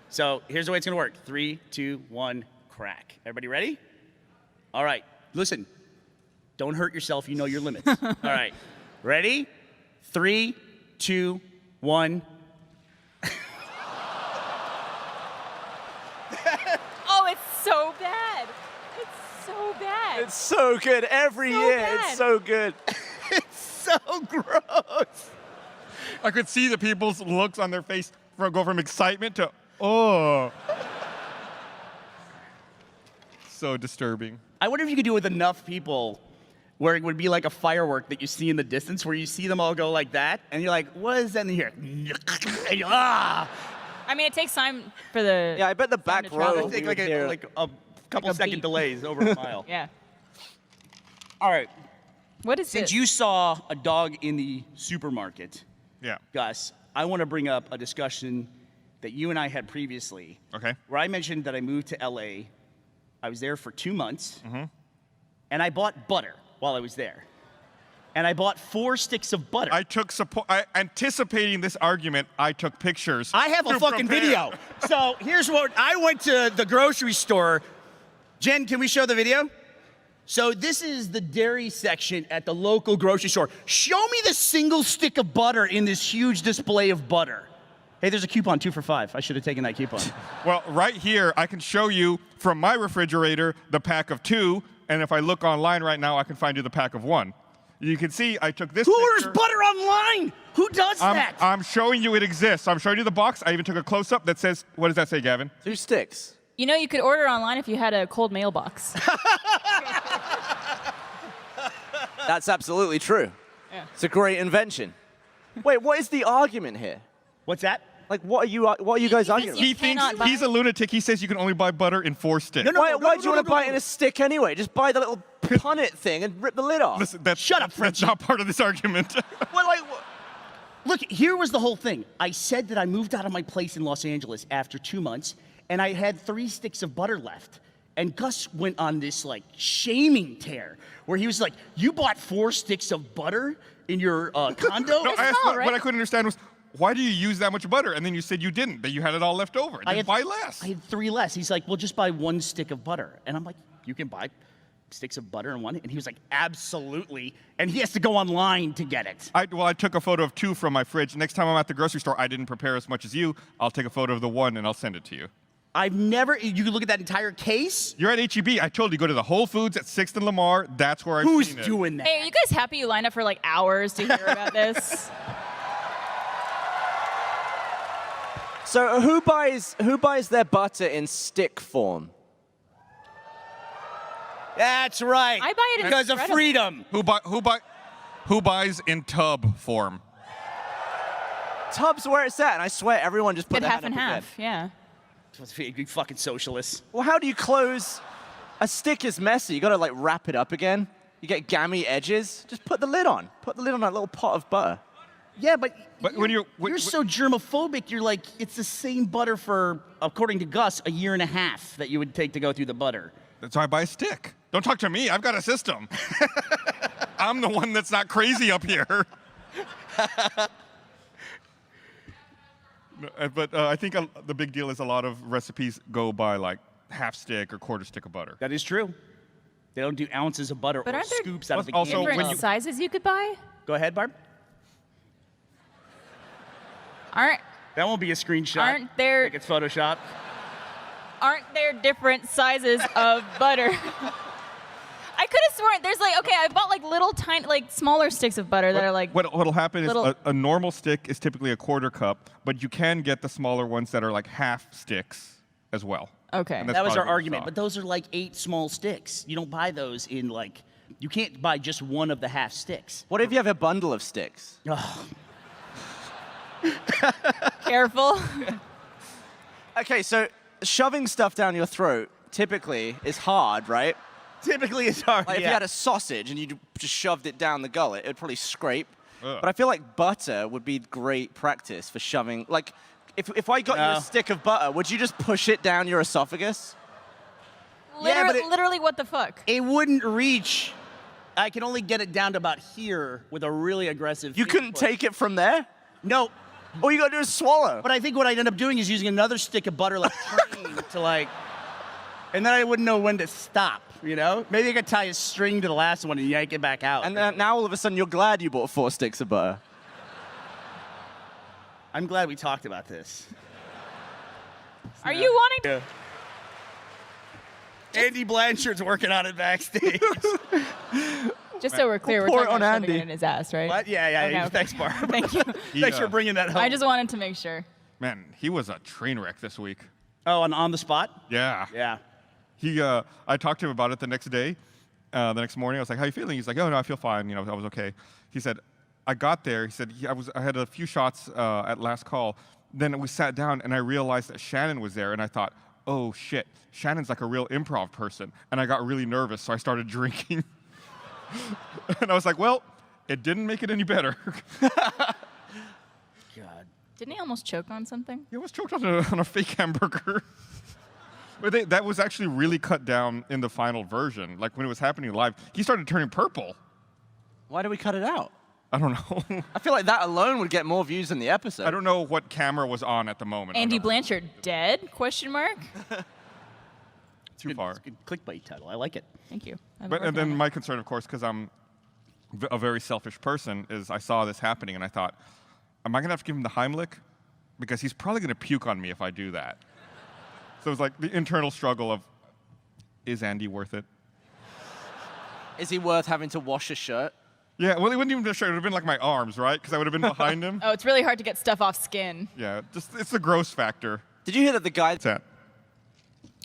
So here's the way it's gonna work. 3, 2, 1, crack. Everybody ready? All right. Listen. Don't hurt yourself. You know your limits. All right. Ready? 3, 2, 1. Oh, it's so bad. It's so bad. It's so good every year. bad. It's so good. It's so gross. I could see the people's looks on their face go from excitement to, oh. So disturbing. I wonder if you could do it with enough people where it would be like a firework that you see in the distance where you see them all go like that and you're like, what is that in here? And you're, ah! I mean, it takes time for the. Yeah, I bet the back to travel. row. I think we like would hear- a couple a second beat. delays over a mile. Yeah. All right. What is Since this? you saw a dog in the supermarket, Yeah. Gus, I want to bring up a discussion that you and I had previously Okay. where I mentioned that I moved to LA. I was there for 2 months, Mm-hmm. and I bought butter while I was there. And I bought 4 sticks of butter. I took support. Anticipating this argument, I took pictures. I have a to fucking prepare. video. So here's what I went to the grocery store. Jen, can we show the video? So this is the dairy section at the local grocery store. Show me the single stick of butter in this huge display of butter. Hey, there's a coupon, 2 for $5. I should have taken that coupon. Well, right here, I can show you from my refrigerator the pack of 2, and if I look online right now, I can find you the pack of 1. You can see I took this. Who orders picture. butter online? Who does that? I'm showing you it exists. I'm showing you the box. I even took a close-up that says, what does that say, Gavin? 2 sticks. You know, you could order online if you had a cold mailbox. That's absolutely true. Yeah. It's a great invention. Wait, what is the argument here? What's that? Like, what are you guys arguing He about? thinks cannot he's a lunatic. He says you can only buy butter in 4 sticks. No, Why do you want to buy it in a stick anyway? Just buy the little punnet thing and rip the lid off. Listen, that's, Shut up, that's Frenchie. not part of this argument. Well, look, here was the whole thing. I said that I moved out of my place in Los Angeles after 2 months, and I had 3 sticks of butter left. And Gus went on this like shaming tear where he was like, "You bought 4 sticks of butter in your condo?" No, I asked, small, right? what I couldn't understand was, why do you use that much butter? And then you said you didn't, that you had it all left over. Then buy less. I had 3 less. He's like, "Well, just buy 1 stick of butter." And I'm like, "You can buy sticks of butter in 1?" And he was like, "Absolutely." And he has to go online to get it. I took a photo of 2 from my fridge. Next time I'm at the grocery store, I didn't prepare as much as you. I'll take a photo of the 1 and I'll send it to you. I've never. You can look at that entire case. You're at HEB. I told you, go to the Whole Foods at 6th and Lamar. That's where I've Who's seen it. doing that? Hey, are you guys happy you lined up for like hours to hear about this? So who buys their butter in stick form? That's right. I buy it in because of spreadable. freedom. Who buys in tub form? Tub's where it's at, and I swear everyone just put Get their half hand and up half. Yeah. You fucking socialists. Well, how do you close? A stick is messy. You gotta like wrap it up again. You get gammy edges. Just put the lid on. Put the lid on that little pot of butter. Yeah, but when you're so germophobic, you're like, it's the same butter for, according to Gus, a year and a half that you would take to go through the butter. That's why I buy a stick. Don't talk to me. I've got a system. I'm the one that's not crazy up here. But I think the big deal is a lot of recipes go by like half stick or quarter stick of butter. That is true. They don't do ounces of butter But or aren't there scoops out of the also, can. different sizes you could buy? Go ahead, Barb. Aren't That won't be a screenshot. Aren't there- Like it's Photoshop. aren't there different sizes of butter? I could have sworn there's like, okay, I bought like little tiny, like smaller sticks of butter that are like. What'll happen little- is a normal stick is typically a quarter cup, but you can get the smaller ones that are like half sticks as well. Okay. And that's That was probably our what you argument. saw. But those are like 8 small sticks. You don't buy those in like, you can't buy just one of the half sticks. What if you have a bundle of sticks? Careful. Okay, so shoving stuff down your throat typically is hard, right? Typically it's hard, Like if you yeah. had a sausage and you just shoved it down the gullet, it would probably scrape. Ugh. But I feel like butter would be great practice for shoving. Like, if I got you No. a stick of butter, would you just push it down your esophagus? Yeah, but Literally, what the fuck? It wouldn't reach. I can only get it down to about here with a really aggressive. You finger couldn't push. take it from there? No. All you gotta do is swallow. But I think what I'd end up doing is using another stick of butter like train to like, and then I wouldn't know when to stop. You know? Maybe I could tie a string to the last one and yank it back out. And then now all of a sudden you're glad you bought 4 sticks of butter. I'm glad we talked about this. Are you wanting? Yeah. Andy Blanchard's working on it backstage. Just so we're clear, we're Pour it talking on about shoving Andy. it in his ass, right? What? Yeah. Okay. Thanks, Barb. Thank you. Thanks for bringing that home. I just wanted to make sure. Man, he was a train wreck this week. Oh, and on the spot? Yeah. Yeah. I talked to him about it the next day. The next morning, I was like, "How you feeling?" He's like, "Oh no, I feel fine. You know, I was okay." He said, "I got there." He said, I had a few shots at last call. Then we sat down, and I realized that Shannon was there, and I thought, "Oh shit, Shannon's like a real improv person." And I got really nervous, so I started drinking. And I was like, "Well, it didn't make it any better." God. Didn't he almost choke on something? He almost choked on a fake hamburger. But that was actually really cut down in the final version. Like when it was happening live, he started turning purple. Why did we cut it out? I don't know. I feel like that alone would get more views than the episode. I don't know what camera was on at the moment. Andy Blanchard dead? Question mark. Too far. It's a good clickbait title. I like it. Thank you. And then my concern, of course, because I'm a very selfish person, is I saw this happening and I thought, am I going to have to give him the Heimlich? Because he's probably going to puke on me if I do that. So it was like the internal struggle of, is Andy worth it? Is he worth having to wash a shirt? Yeah, well, it wouldn't even be a shirt. It would have been like my arms, right? Because I would have been behind him. Oh, it's really hard to get stuff off skin. Yeah, just it's the gross factor. Did you hear that the guy...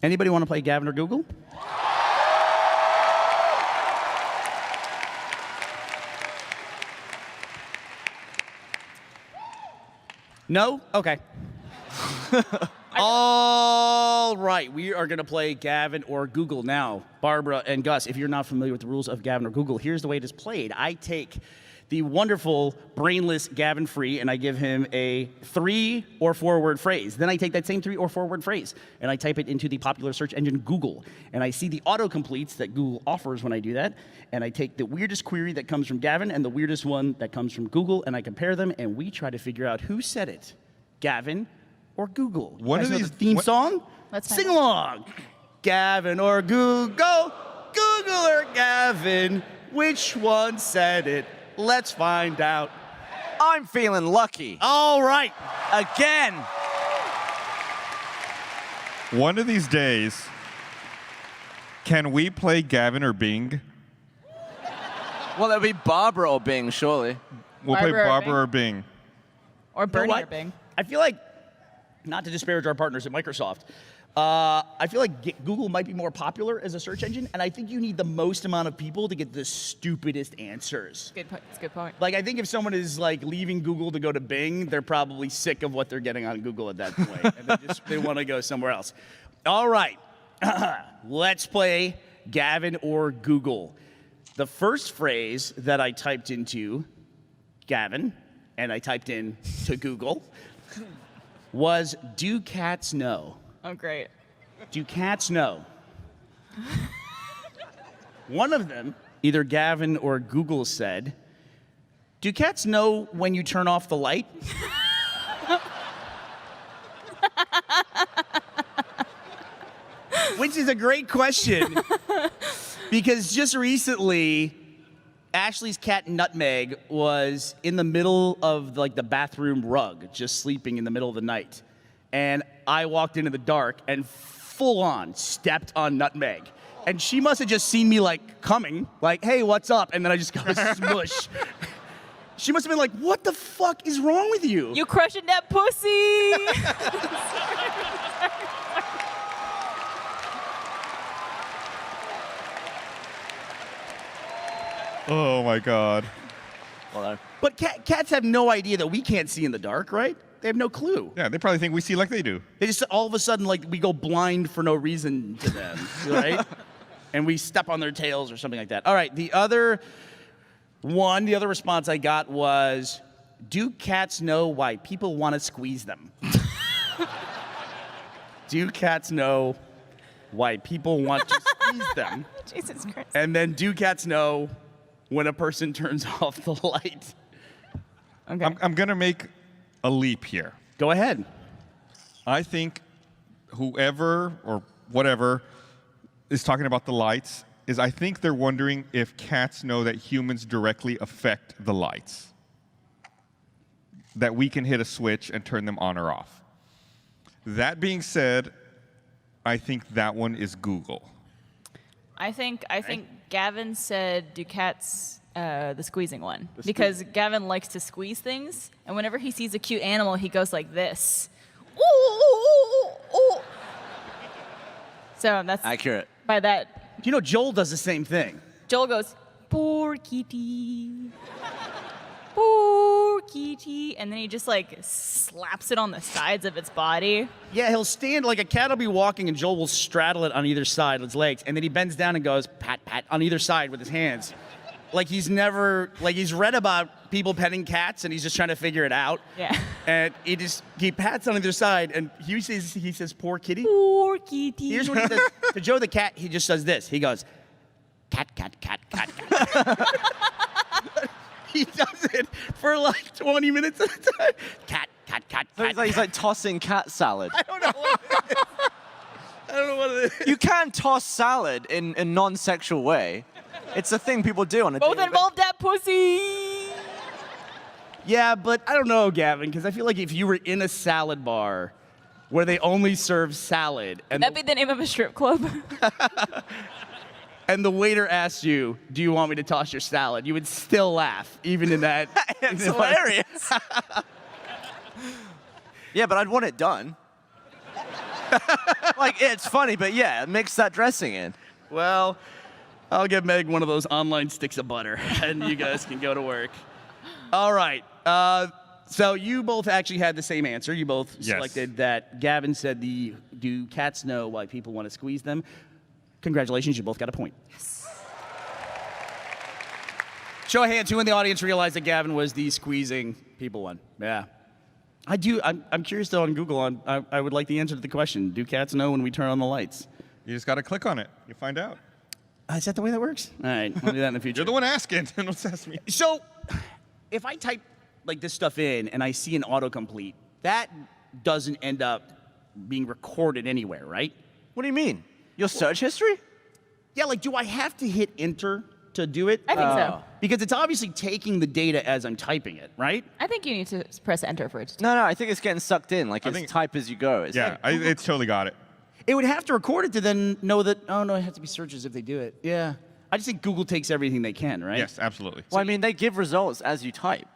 Anybody want to play Gavin or Google? No? Okay. All right, we are going to play Gavin or Google now. Barbara and Gus, if you're not familiar with the rules of Gavin or Google, here's the way it is played. I take the wonderful, brainless Gavin Free, and I give him a 3 or 4 word phrase. Then I take that same 3 or 4 word phrase, and I type it into the popular search engine Google. And I see the autocompletes that Google offers when I do that, and I take the weirdest query that comes from Gavin and the weirdest one that comes from Google, and I compare them, and we try to figure out who said it, Gavin or Google. One You guys of know these the theme song? Let's Sing along. Gavin or Google, Google or Gavin, which one said it? Let's find out. I'm feeling lucky. All right. Again. One of these days, can we play Gavin or Bing? Well, it'll be Barbara or Bing, surely. We'll play Barbara or Barbara or Bing. Or You know Burnie what? or Bing. I feel like, not to disparage our partners at Microsoft, I feel like Google might be more popular as a search engine, and I think you need the most amount of people to get the stupidest answers. Good point. That's a good point. Like, I think if someone is like leaving Google to go to Bing, they're probably sick of what they're getting on Google at that point, and they want to go somewhere else. All right, let's play Gavin or Google. The first phrase that I typed into Gavin and I typed in to Google, was do cats know? Oh, great. Do cats know? One of them, either Gavin or Google said, do cats know when you turn off the light? Which is a great question because just recently, Ashley's cat Nutmeg was in the middle of like the bathroom rug, just sleeping in the middle of the night. And I walked into the dark and full on stepped on Nutmeg. And she must have just seen me like coming, like, hey, what's up? And then I just go smush. She must have been like, what the fuck is wrong with you? You crushing that pussy. Oh my God. Well, but cats have no idea that we can't see in the dark, right? They have no clue. Yeah, they probably think we see like they do. They just all of a sudden like we go blind for no reason to them, right? And we step on their tails or something like that. All right, the other response I got was, do cats know why people want to squeeze them? Do cats know why people want to squeeze them? Jesus Christ. And then do cats know when a person turns off the light? Okay. I'm going to make a leap here. Go ahead. I think whoever or whatever is talking about the lights I think they're wondering if cats know that humans directly affect the lights. That we can hit a switch and turn them on or off. That being said, I think that one is Google. I think Gavin said, do cats, the squeezing one. Because Gavin likes to squeeze things, and whenever he sees a cute animal, he goes like this. Ooh, ooh, ooh, ooh. So that's accurate. By that. You know, Joel does the same thing. Joel goes, poor kitty. Poor kitty. And then he just like slaps it on the sides of its body. Yeah, he'll stand, like a cat will be walking and Joel will straddle it on either side with his legs. And then he bends down and goes, pat, pat, on either side with his hands. Like he's read about people petting cats and he's just trying to figure it out. Yeah. And he pats on either side and he says, poor kitty. Poor kitty. Here's what he does. To Joe the cat, he just does this. He goes, cat, cat, cat, cat, cat. He does it for like 20 minutes at a time. Cat, cat, cat, cat. So he's like tossing cat salad. I don't know what it is. I don't know what it is. You can toss salad in a non-sexual way. It's a thing people do on a Both daily involve that pussy. Yeah, but I don't know, Gavin, because I feel like if you were in a salad bar where they only serve salad, and That'd be the name of a strip club. and the waiter asks you, "Do you want me to toss your salad?" You would still laugh, even in that. It's hilarious. Yeah, but I'd want it done. Like, it's funny, but yeah, mix that dressing in. Well, I'll get Meg one of those online sticks of butter, and you guys can go to work. All right. So you both actually had the same answer. You both selected that. Gavin said, do cats know why people want to squeeze them? Congratulations, you both got a point. Yes. Show of hands, who in the audience realized that Gavin was the squeezing people one? Yeah. I do. I'm curious, though, on Google. I would like the answer to the question. Do cats know when we turn on the lights? You just got to click on it. You find out. Is that the way that works? All right, I'll do that in the future. You're the one asking. Don't ask me. So, if I type like this stuff in and I see an autocomplete, that doesn't end up being recorded anywhere, right? What do you mean? Your search history? Yeah, like do I have to hit enter to do it? I think so. Because it's obviously taking the data as I'm typing it, right? I think you need to press enter for it. No, I think it's getting sucked in. Like, it's type as you go. It's it's totally got it. It would have to record it to then know that, oh, no, it has to be searches if they do it. Yeah. I just think Google takes everything they can, right? Yes, absolutely. Well, I mean, they give results as you type.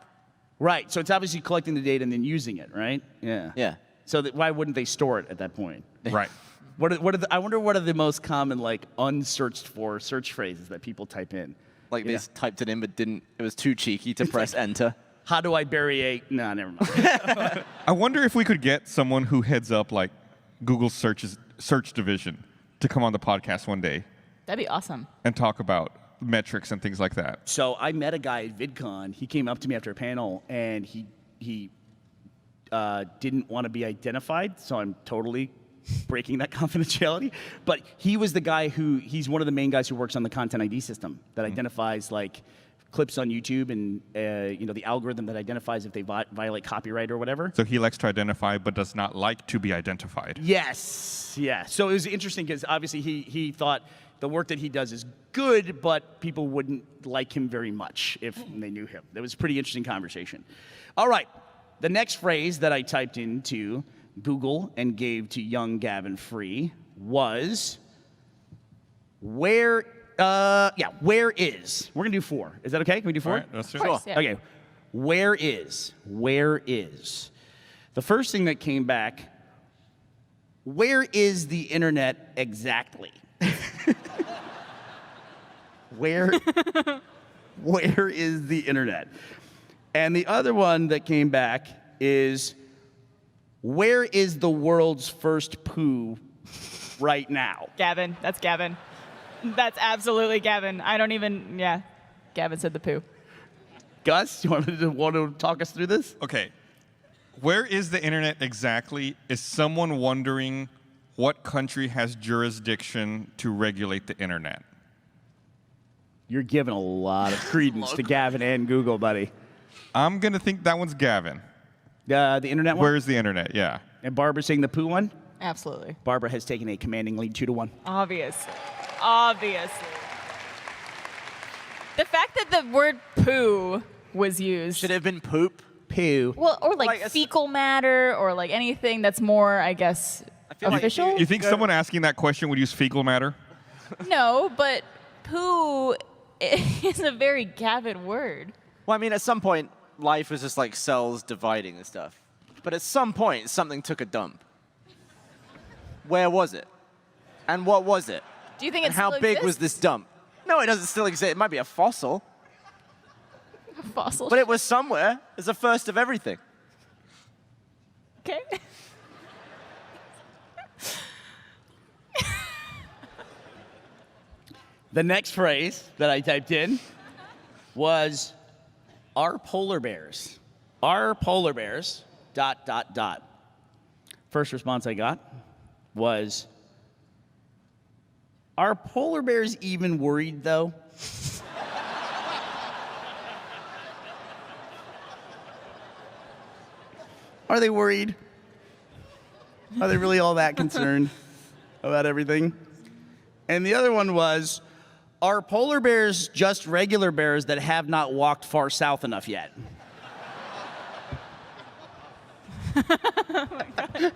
Right. So it's obviously collecting the data and then using it, right? Yeah. Yeah. So why wouldn't they store it at that point? Right. I wonder what are the most common, like, unsearched for search phrases that people type in? Like they just typed it in but didn't, it was too cheeky to press enter. How do I bury a, no, never mind. I wonder if we could get someone who heads up, like, Google's search division to come on the podcast one day That'd be awesome. and talk about metrics and things like that. So I met a guy at VidCon. He came up to me after a panel, and he didn't want to be identified, so I'm totally breaking that confidentiality. But he was the guy he's one of the main guys who works on the content ID system that identifies like clips on YouTube and the algorithm that identifies if they violate copyright or whatever. So he likes to identify but does not like to be identified. Yes. Yeah. So it was interesting because obviously he thought the work that he does is good, but people wouldn't like him very much if they knew him. That was a pretty interesting conversation. All right. The next phrase that I typed into Google and gave to young Gavin free was where is? We're going to do 4. Is that okay? Can we do 4? All right, let's do it. Of course, yeah. Okay. Where is? The first thing that came back, where is the internet exactly? Where is the internet? And the other one that came back is, where is the world's first poo right now? Gavin. That's Gavin. That's absolutely Gavin. Gavin said the poo. Gus, you want to talk us through this? Okay. Where is the internet exactly? Is someone wondering what country has jurisdiction to regulate the internet? You're giving a lot of credence to Gavin and Google, buddy. I'm going to think that one's Gavin. The internet one? Where's the internet? Yeah. And Barbara's saying the poo one? Absolutely. Barbara has taken a commanding lead 2-1. Obviously. The fact that the word poo was used. Should it have been poop? Poo. Well, or like fecal matter or like anything that's more, I guess, official? You think someone asking that question would use fecal matter? No, but poo is a very Gavin word. Well, I mean, at some point, life was just like cells dividing and stuff. But at some point, something took a dump. Where was it? And what was it? Do you think and how big was this dump? No, it doesn't still exist. It might be a fossil. A fossil? But it was somewhere. It's the first of everything. Okay. The next phrase that I typed in was, are polar bears? Are polar bears ... First response I got was, are polar bears even worried though? Are they worried? Are they really all that concerned about everything? And the other one was, are polar bears just regular bears that have not walked far south enough yet? Oh my God.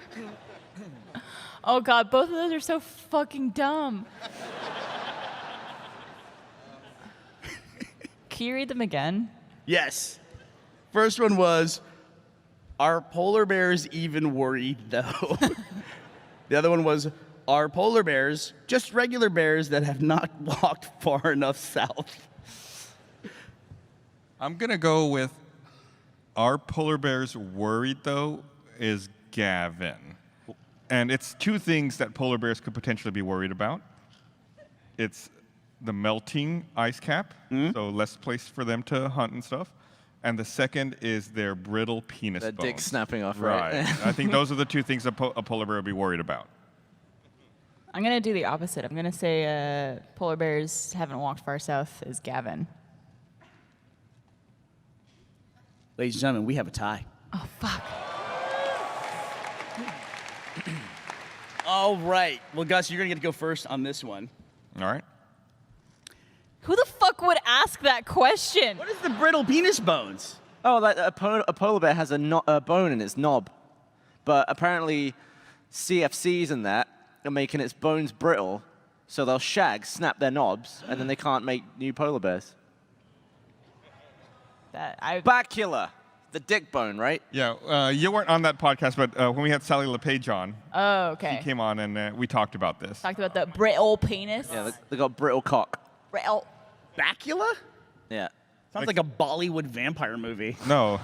Oh God, both of those are so fucking dumb. Can you read them again? Yes. First one was, are polar bears even worried though? The other one was, are polar bears just regular bears that have not walked far enough south? I'm going to go with, are polar bears worried though, is Gavin. And it's 2 things that polar bears could potentially be worried about. It's the melting ice cap, so less place for them to hunt and stuff. And the second is their brittle penis bones. The dick snapping off, right? I think those are the 2 things a polar bear would be worried about. I'm going to do the opposite. I'm going to say polar bears haven't walked far south is Gavin. Ladies and gentlemen, we have a tie. Oh, fuck. All right. Well, Gus, you're going to get to go first on this one. All right. Who the fuck would ask that question? What is the brittle penis bones? Oh, like a polar bear has a bone in its knob. But apparently CFCs and that are making its bones brittle, so they'll snap their knobs, and then they can't make new polar bears. Bacula, the dick bone, right? Yeah, you weren't on that podcast, but when we had Sally LePage on, oh, okay. He came on and we talked about this. Talked about the brittle penis. Yeah, they got brittle cock. Brittle. Bacula? Yeah. Sounds like a Bollywood vampire movie. No.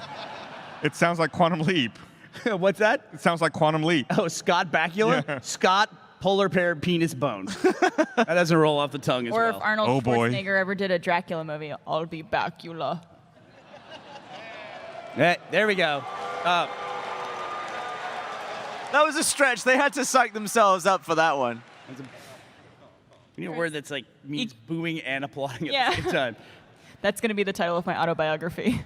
It sounds like Quantum Leap. What's that? It sounds like Quantum Leap. Oh, Scott Bakula? Yeah. Scott polar bear penis bone. That doesn't roll off the tongue as Or well. if Arnold Schwarzenegger ever did a Dracula movie, I'll be Bacula. There we go. That was a stretch. They had to psych themselves up for that one. We need a word that's like means booing and applauding at Yeah. the same time. That's going to be the title of my autobiography.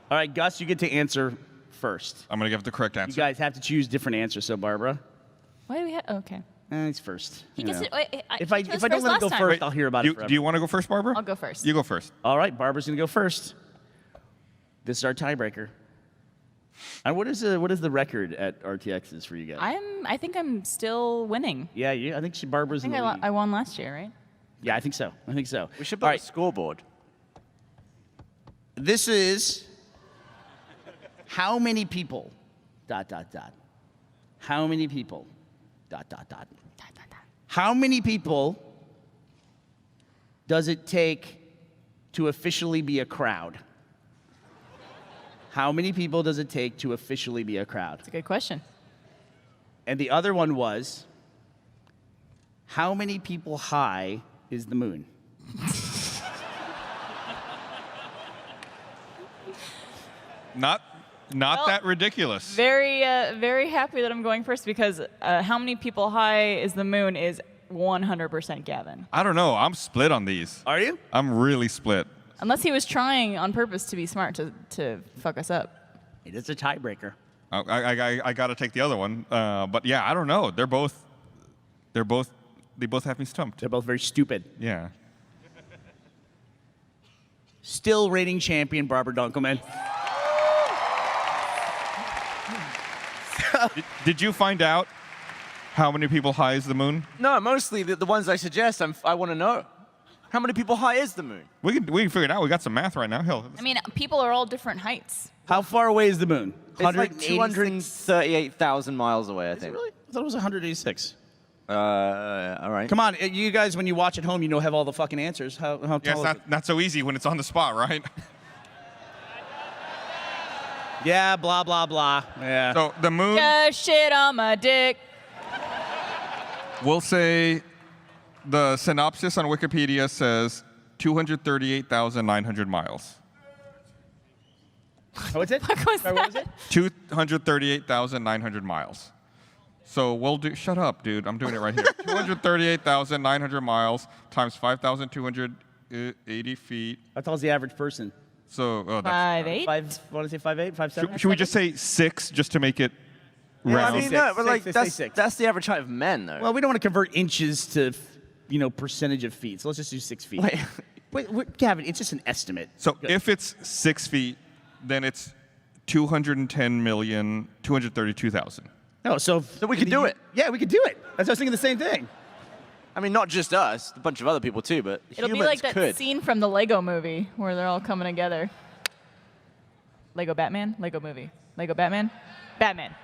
All right, Gus, you get to answer first. I'm going to give the correct You answer. guys have to choose different answers. So, Barbara, Why do we have? Okay. he's first. He You gets know. it. Wait, If I chose don't let him last go time. first, I'll hear about it forever. Do you want to go first, Barbara? I'll go first. You go first. All right, Barbara's gonna go first. This is our tiebreaker. And what is the record at RTX's for you guys? I think I'm still winning. Yeah, I think Barbara's I think in the lead. I won last year, right? Yeah, I think so. We should All build a scoreboard. This is how many people, ... How many people, ... How many people does it take to officially be a crowd? How many people does it take to officially be a crowd? That's a good question. And the other one was, how many people high is the moon? Not Well, that ridiculous. Very happy that I'm going first because how many people high is the moon is 100% Gavin. I don't know. I'm split on these. Are you? I'm really split. Unless he was trying on purpose to be smart to fuck us up. It is a tiebreaker. I got to take the other one. But yeah, I don't know. They both have me stumped. They're both very stupid. Yeah. Still reigning champion, Barbara Dunkelman. Did you find out how many people high is the moon? No, mostly the ones I suggest. I want to know. How many people high is the moon? We can figure it out. We got some math right now. Hell. I mean, people are all different heights. How far away is the moon? It's like 238,000 miles away, I think. Really? I thought it was 186. All right. Come on, you guys, when you watch at home, you know have all the fucking answers. How Yeah, tall it's is it? not so easy when it's on the spot, right? Yeah, blah, blah, blah. Yeah. So the moon, Just shit on my dick. we'll say the synopsis on Wikipedia says 238,900 miles. What's it? What was Sorry, what was it? 238,900 miles. So we'll do, shut up, dude. I'm doing it right here. 238,900 miles times 5,280 feet. How tall is the average person? So, that's, 5'8". Want to say 5'8", 5'7"? should we just say 6 just to make it Yeah, I round? mean, no, but like Six, say that's six. the average height of men, though. Well, we don't want to convert inches to, percentage of feet. So let's just do 6 feet. Wait, Gavin, it's just an estimate. So if it's 6 feet, then it's 210,232,000. No, so we could do it. Yeah, we could do it. That's I was thinking the same thing. I mean, not just us, a bunch of other people too, but It'll be humans like that could. scene from the Lego movie where they're all coming together. Lego Batman? Lego movie. Lego Batman? Batman.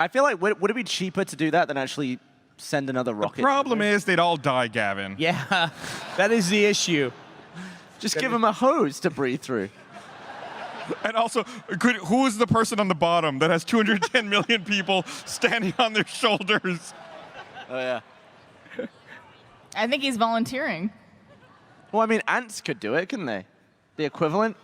I feel like would it be cheaper to do that than actually send another rocket? The problem is they'd all die, Gavin. Yeah, that is the issue. Just give them a hose to breathe through. And also, who is the person on the bottom that has 210 million people standing on their shoulders? Oh, yeah. I think he's volunteering. Well, I mean, ants could do it, couldn't they? The equivalent?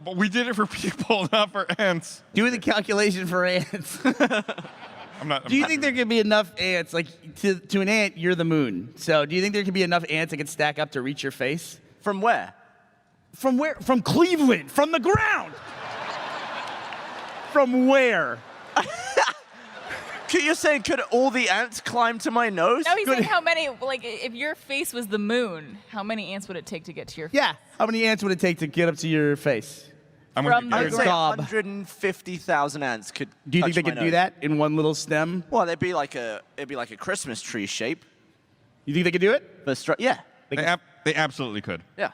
But we did it for people, not for ants. Do the calculation for ants. I'm not. Do you think there could be enough ants? Like, to an ant, you're the moon. So do you think there could be enough ants that could stack up to reach your face? From where? From where? From Cleveland. From the ground. From where? You're saying could all the ants climb to my nose? No, he's saying how many, like, if your face was the moon, how many ants would it take to get to your face? Yeah. How many ants would it take to get up to your face? I'm From I would say gob. 150,000 ants could. Do you think touch they my could do nose. that in one little stem? Well, it'd be like a Christmas tree shape. You think they could do it? Yeah. They absolutely could. Yeah.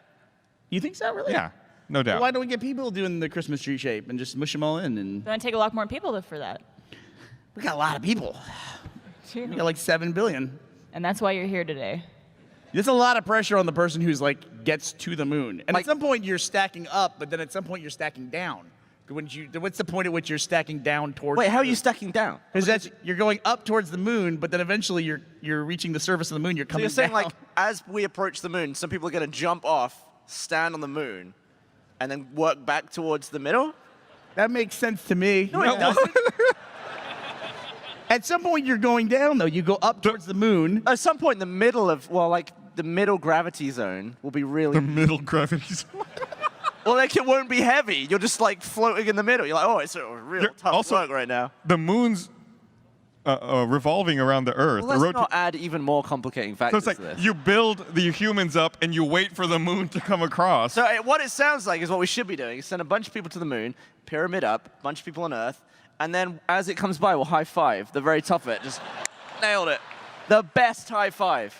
You think so, really? Yeah, no doubt. Well, why don't we get people doing the Christmas tree shape and just mush them all in? And It's going to take a lot more people for that. we got a lot of people. We got like 7 billion. And that's why you're here today. There's a lot of pressure on the person who's like gets to the moon. And at some point you're stacking up, but then at some point you're stacking down. What's the point at which you're stacking down towards? Wait, how are you stacking down? Because you're going up towards the moon, but then eventually you're reaching the surface of the moon. You're So coming you're saying down. like as we approach the moon, some people are gonna jump off, stand on the moon, and then work back towards the middle? That makes sense to me. No, it doesn't. At some point you're going down though. You go up towards the moon. At some point in the middle of the middle gravity zone will be really. The middle gravity zone. Well, like it won't be heavy. You're just like floating in the middle. You're like, oh, it's a real tough work right now. The moon's revolving around the Earth. Well, let's not add even more complicating So factors it's to like this. you build the humans up and you wait for the moon to come across. So what it sounds like is what we should be doing: send a bunch of people to the moon, pyramid up, a bunch of people on Earth, and then as it comes by, we'll high five the very top of it. Just nailed it. The best high five.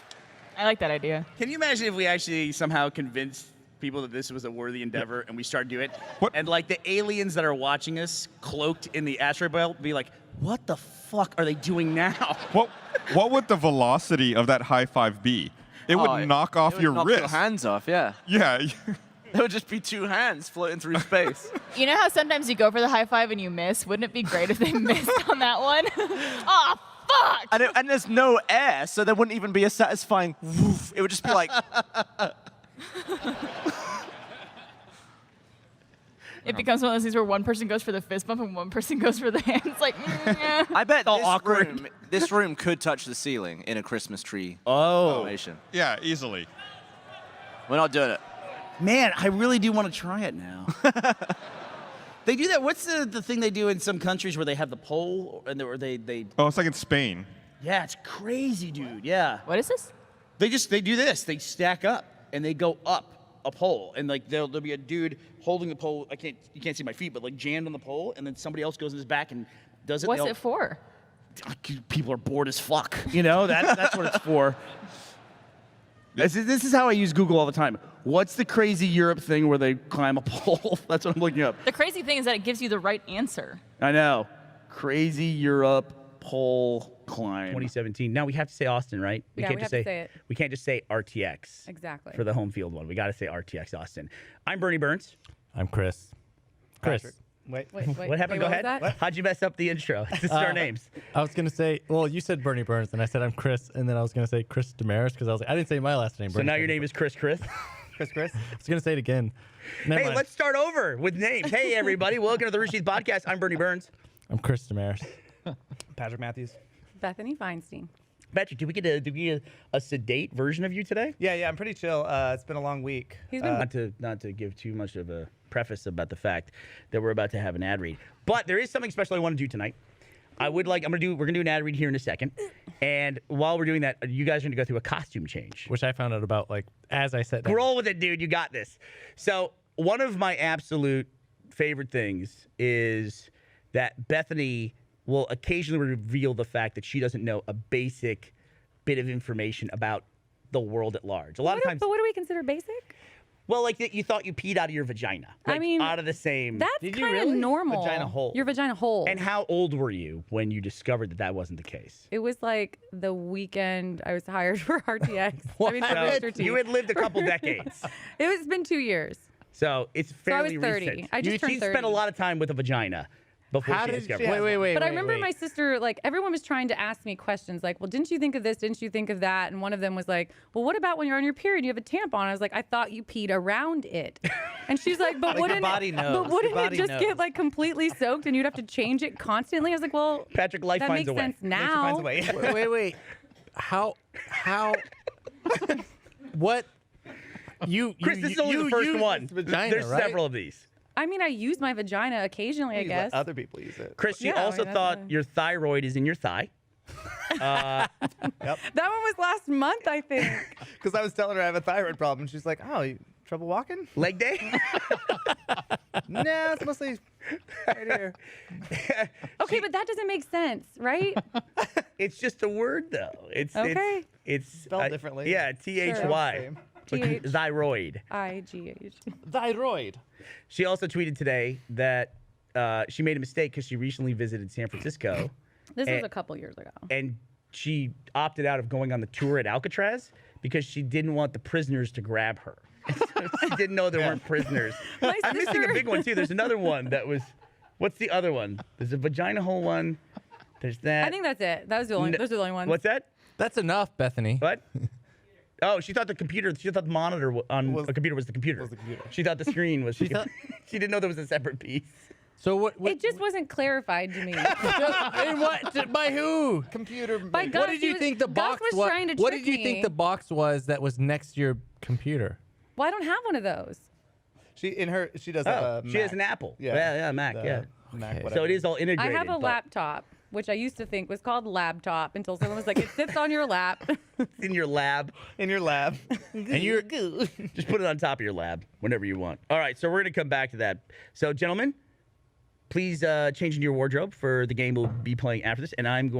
I like that idea. Can you imagine if we actually somehow convinced people that this was a worthy endeavor and we started doing it? And like the aliens that are watching us cloaked in the asteroid belt be like, what the fuck are they doing now? What would the velocity of that high five be? It would knock off your knock wrist. Your hands off, yeah. Yeah. It would just be two hands floating through space. You know how sometimes you go for the high five and you miss? Wouldn't it be great if they missed on that one? Oh, fuck! And there's no air, so there wouldn't even be a satisfying woof. It would just be like. It becomes one of those things where one person goes for the fist bump and one person goes for the hands. Like, I bet awkward. This room could touch the ceiling in a Christmas tree formation. Yeah, easily. We're not doing it. Man, I really do want to try it now. They do that. What's the thing they do in some countries where they have the pole and they Oh, it's like in Spain. Yeah, it's crazy, dude. Yeah. What is this? They do this. They stack up and they go up a pole, and like there'll be a dude holding the pole. You can't see my feet, but like jammed on the pole, and then somebody else goes in his back and does it. What's it for? People are bored as fuck. You know that's what it's for. This is how I use Google all the time. What's the crazy Europe thing where they climb a pole? That's what I'm looking up. The crazy thing is that it gives you the right answer. I know. Crazy Europe pole climb. 2017. Now we have to say Austin, right? Yeah, we have to say it. We can't just say RTX. Exactly. For the home field one. We got to say RTX Austin. I'm Burnie Burns. I'm Chris. Patrick. Wait. What happened? Go what ahead. was that? How'd you mess up the intro? This is our names. I was going to say, well, you said Burnie Burns, and I said I'm Chris, and then I was going to say Chris Demarais because I was like, I didn't say my last name. So now your name is Chris. Chris? I was going to say it again. Never Hey, mind. let's start over with names. Hey, everybody. Welcome to the Rooster Teeth Podcast. I'm Burnie Burns. I'm Chris Demarais. Patrick Matthews. Bethany Feinstein. Patrick, did we get a sedate version of you today? Yeah, I'm pretty chill. It's been a long week. He's been Not to give too much of a preface about the fact that we're about to have an ad read, but there is something special I want to do tonight. We're gonna do an ad read here in a second, and while we're doing that, you guys are gonna go through a costume change, which I found out about like as I sat down. Roll with it, dude. You got this. So one of my absolute favorite things is that Bethany will occasionally reveal the fact that she doesn't know a basic bit of information about the world at large. A lot of times. But what do we consider basic? Well, like that you thought you peed out of your vagina. Like, I mean, out of the same. That's kind of normal. Vagina hole. Your vagina hole. And how old were you when you discovered that wasn't the case? It was like the weekend I was hired for RTX. I mean, for So, Rooster Teeth. you had lived a couple decades. It's been 2 years. So it's fairly I was 30. recent. I just turned she 30. spent a lot of time with a vagina before she discovered it. But I remember my sister, like, everyone was trying to ask me questions, like, well, didn't you think of this? Didn't you think of that? And one of them was like, well, what about when you're on your period and you have a tampon? I was like, I thought you peed around it. And she's like, but Like, your wouldn't, body knows. but wouldn't Your it body just knows. get, like, completely soaked and you'd have to change it constantly? I was like, well, Patrick, life that finds makes a way. sense now. Wait. How? What? Chris, this is only the first one. Vagina, There's right? several of these. I mean, I use my vagina occasionally, I guess. Other people use it. Chris, you Yeah, I also mean, that's thought fine. your thyroid is in your thigh. That one was last month, I think. Because I was telling her I have a thyroid problem. And she's like, oh, you trouble walking? Leg day? No, it's mostly right here. Okay, but that doesn't make sense, right? It's just a word, though. It's Okay. It's Spelled differently. Yeah, THY. TH. Thyroid. IGH. Thyroid. She also tweeted today that she made a mistake because she recently visited San Francisco. This was and- a couple years ago. And she opted out of going on the tour at Alcatraz because she didn't want the prisoners to grab her. She didn't know there weren't prisoners. I'm missing a big one too. There's another one that was. What's the other one? There's a vagina hole one. There's that. I think that's it. Those are the only ones. What's that? That's enough, Bethany. What? Oh, she thought the monitor on a computer was the computer. She thought the screen was. She didn't know there was a separate piece. So what? It just wasn't clarified to me. And what? By who? Computer. By Gus. What did you think the box Gus was? Trying to What trick did you me. think the box was that was next to your computer? Well, I don't have one of those. She does. She has an Apple. Yeah, Mac. Mac, so it is all integrated. I have a laptop, which I used to think was called laptop until someone was like, "It sits on your lap." In your lab. In your lab. And you're just put it on top of your lab whenever you want. All right, so we're gonna come back to that. So, gentlemen, please change into your wardrobe for the game we'll be playing after this, and I'm going.